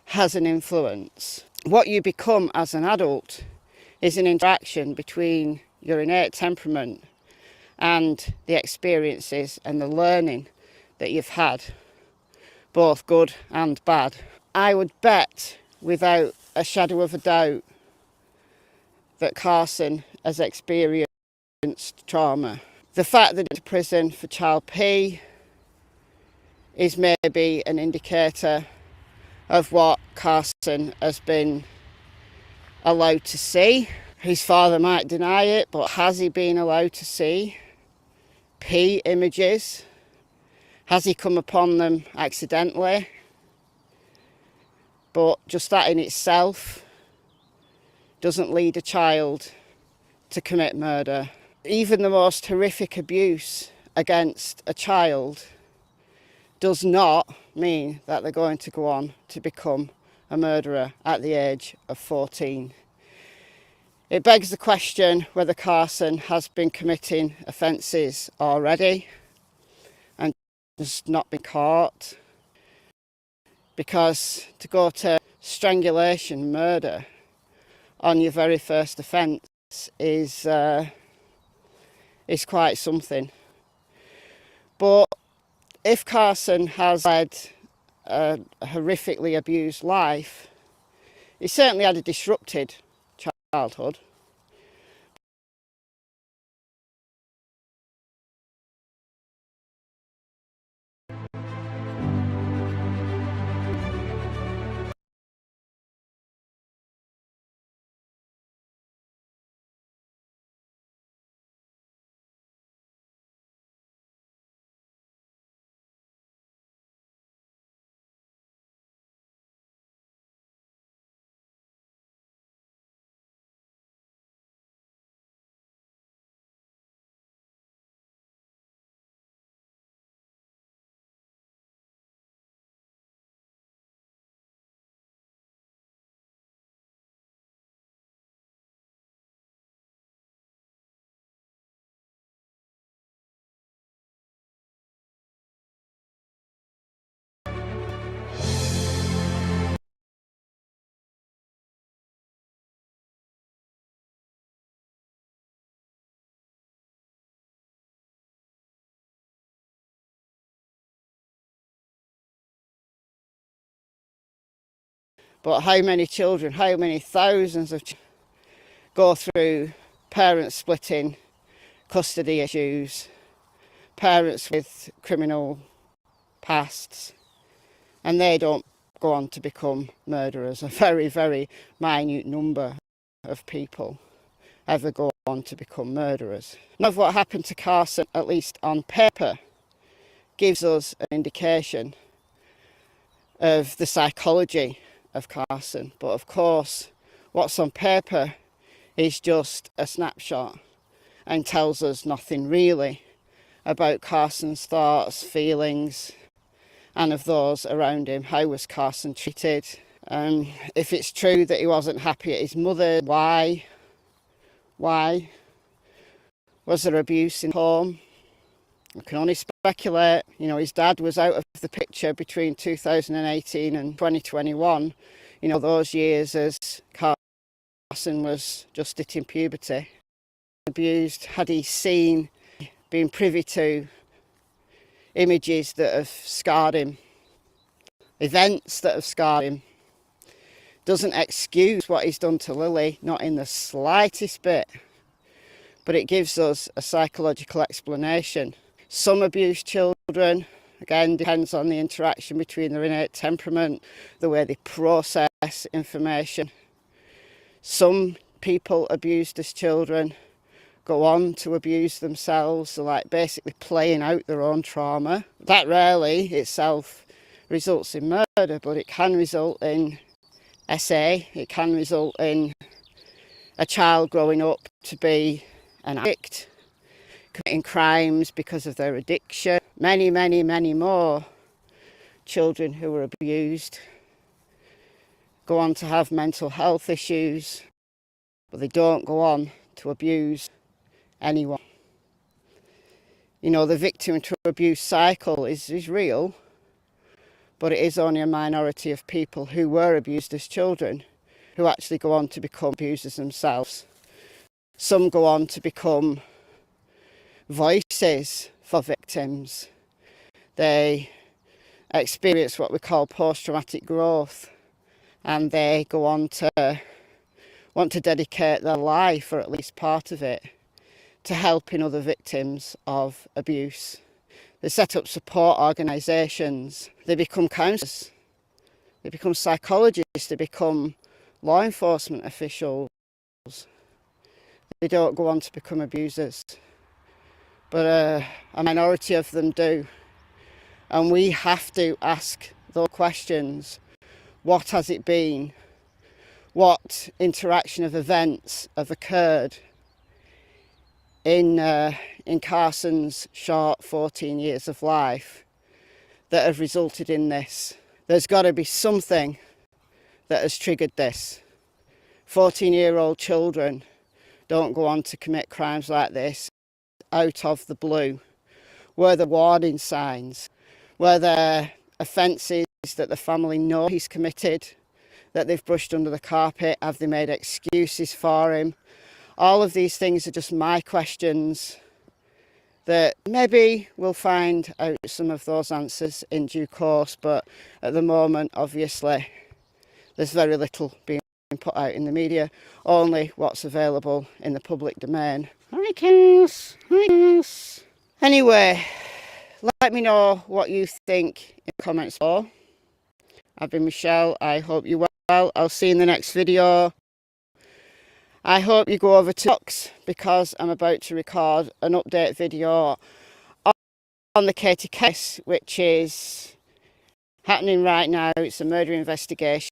has an influence. What you become as an adult is an interaction between your innate temperament and the experiences and the learning that you've had, both good and bad. I would bet without a shadow of a doubt that Carson has experienced trauma. The fact that it's prison for child P is maybe an indicator of what Carson has been allowed to see. His father might deny it, but has he been allowed to see P images? Has he come upon them accidentally? But just that in itself doesn't lead a child to commit murder. Even the most horrific abuse against a child does not mean that they're going to go on to become a murderer at the age of 14. It begs the question whether Carson has been committing offences already and has not been caught. Because to go to strangulation, murder, on your very first offence is quite something. But if Carson has led a horrifically abused life, he certainly had a disrupted childhood. But how many children, how many thousands of children go through parents splitting custody issues, parents with criminal pasts, and they don't go on to become murderers. A very, very minute number of people ever go on to become murderers. None of what happened to Carson, at least on paper, gives us an indication of the psychology of Carson. But of course, what's on paper is just a snapshot and tells us nothing really about Carson's thoughts, feelings, and of those around him. How was Carson treated? If it's true that he wasn't happy at his mother, why? Why? Was there abuse in home? I can only speculate. You know, his dad was out of the picture between 2018 and 2021. You know, those years as Carson Carson was just hitting puberty. Abused, had he seen, been privy to images that have scarred him, events that have scarred him, doesn't excuse what he's done to Lily, not in the slightest bit, but it gives us a psychological explanation. Some abused children, again, depends on the interaction between their innate temperament, the way they process information. Some people abused as children go on to abuse themselves, so like basically playing out their own trauma. That rarely itself results in murder, but it can result in SA, it can result in a child growing up to be an addict, committing crimes because of their addiction. Many, many, many more children who were abused go on to have mental health issues, but they don't go on to abuse anyone. You know, the victim to abuse cycle is real, but it is only a minority of people who were abused as children who actually go on to become abusers themselves. Some go on to become voices for victims. They experience what we call post-traumatic growth, and they go on to want to dedicate their life, or at least part of it, to helping other victims of abuse. They set up support organisations, they become counsellors, they become psychologists, they become law enforcement officials. They don't go on to become abusers, but a minority of them do. And we have to ask those questions. What has it been? What interaction of events have occurred in Carson's short 14 years of life that have resulted in this? There's got to be something that has triggered this. 14-year-old children don't go on to commit crimes like this out of the blue. Were there warning signs? Were there offences that the family know he's committed, that they've brushed under the carpet? Have they made excuses for him? All of these things are just my questions that maybe we'll find out some of those answers in due course, but at the moment, obviously, there's very little being put out in the media, only what's available in the public domain. Hi, Cass. Hi, Cass. Anyway, let me know what you think in the comments below. I've been Michelle. I hope you're well. I'll see you in the next video. I hope you go over to Box because I'm about to record an update video on the Katie case, which is happening right now. It's a murder investigation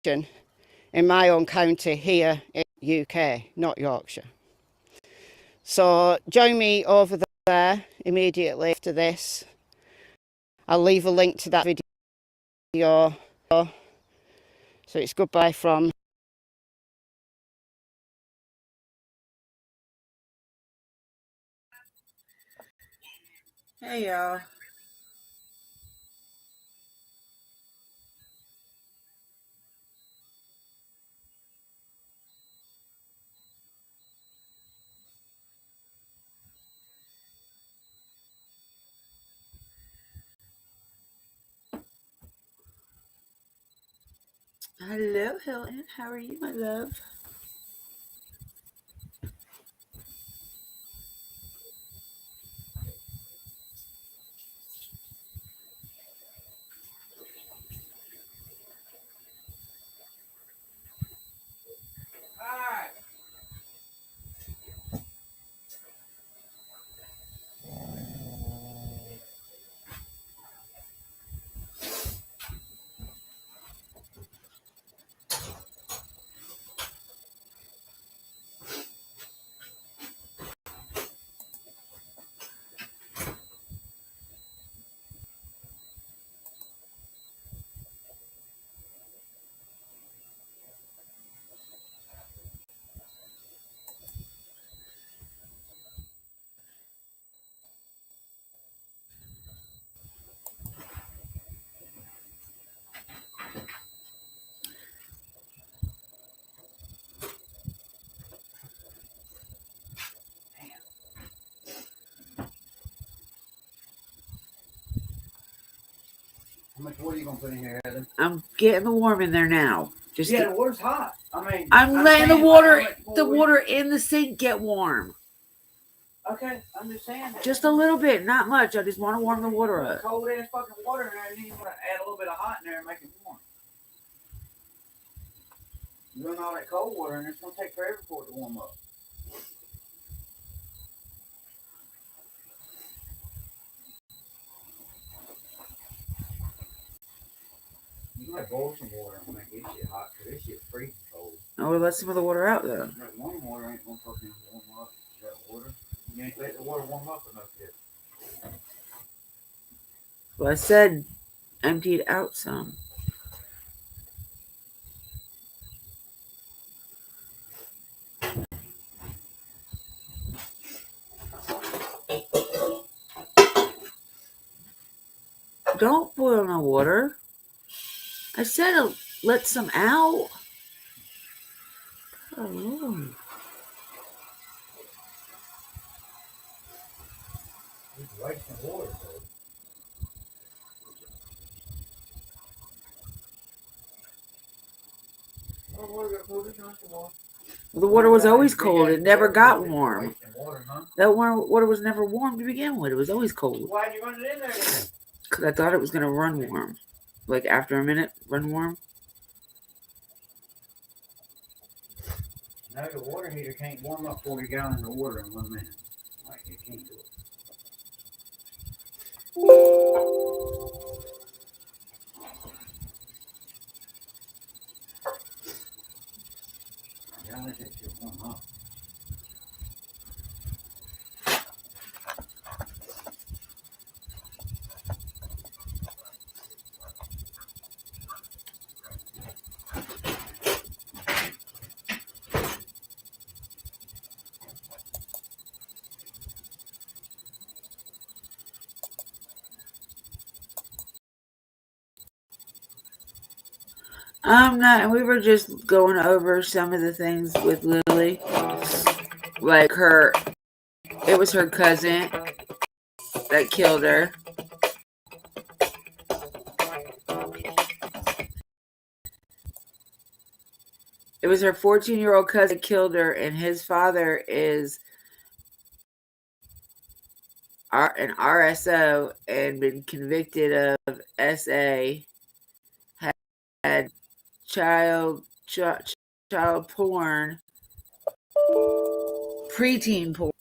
in my own county here in the UK, not Yorkshire. So join me over there immediately after this. I'll leave a link to that video. So it's goodbye from Hey y'all. Hello, Hilton. How are you, my love? much water you gonna put in here, Heather? I'm getting the warm in there now. Just Yeah, the water's hot. I mean, I'm letting the saying, water, like, how much more water in the sink get warm. Okay, I'm just saying. Just a little bit, not much. I just want to warm the water Put up. cold ass fucking water in there, and then you want to add a little bit of hot in there and make it warm. You run all that cold water in there, it's gonna take forever for it to warm up. You might boil some water and make this shit hot, because this shit's freezing cold. Oh, well, let some of the water out though. That warm water ain't gonna fucking warm up that water. You ain't let the water warm up enough yet. Well, I said empty it out some. Don't boil no water. I said let some out. Oh, Lord. It's wasting water, though. The water was always cold. It never got warm. That water was never warm to begin with. It was always cold. Why'd you run it in there then? Because I thought it was going to run warm. Like after a minute, run warm. No, the water heater can't warm up 40 gallons of water in 1 minute. Like, it can't do it. Yeah, let that shit warm up. Not. We were just going over some of the things with Lily. Like it was her cousin that killed her. It was her 14-year-old cousin that killed her, and his father is an RSO and been convicted of SA. Had child porn, preteen porn.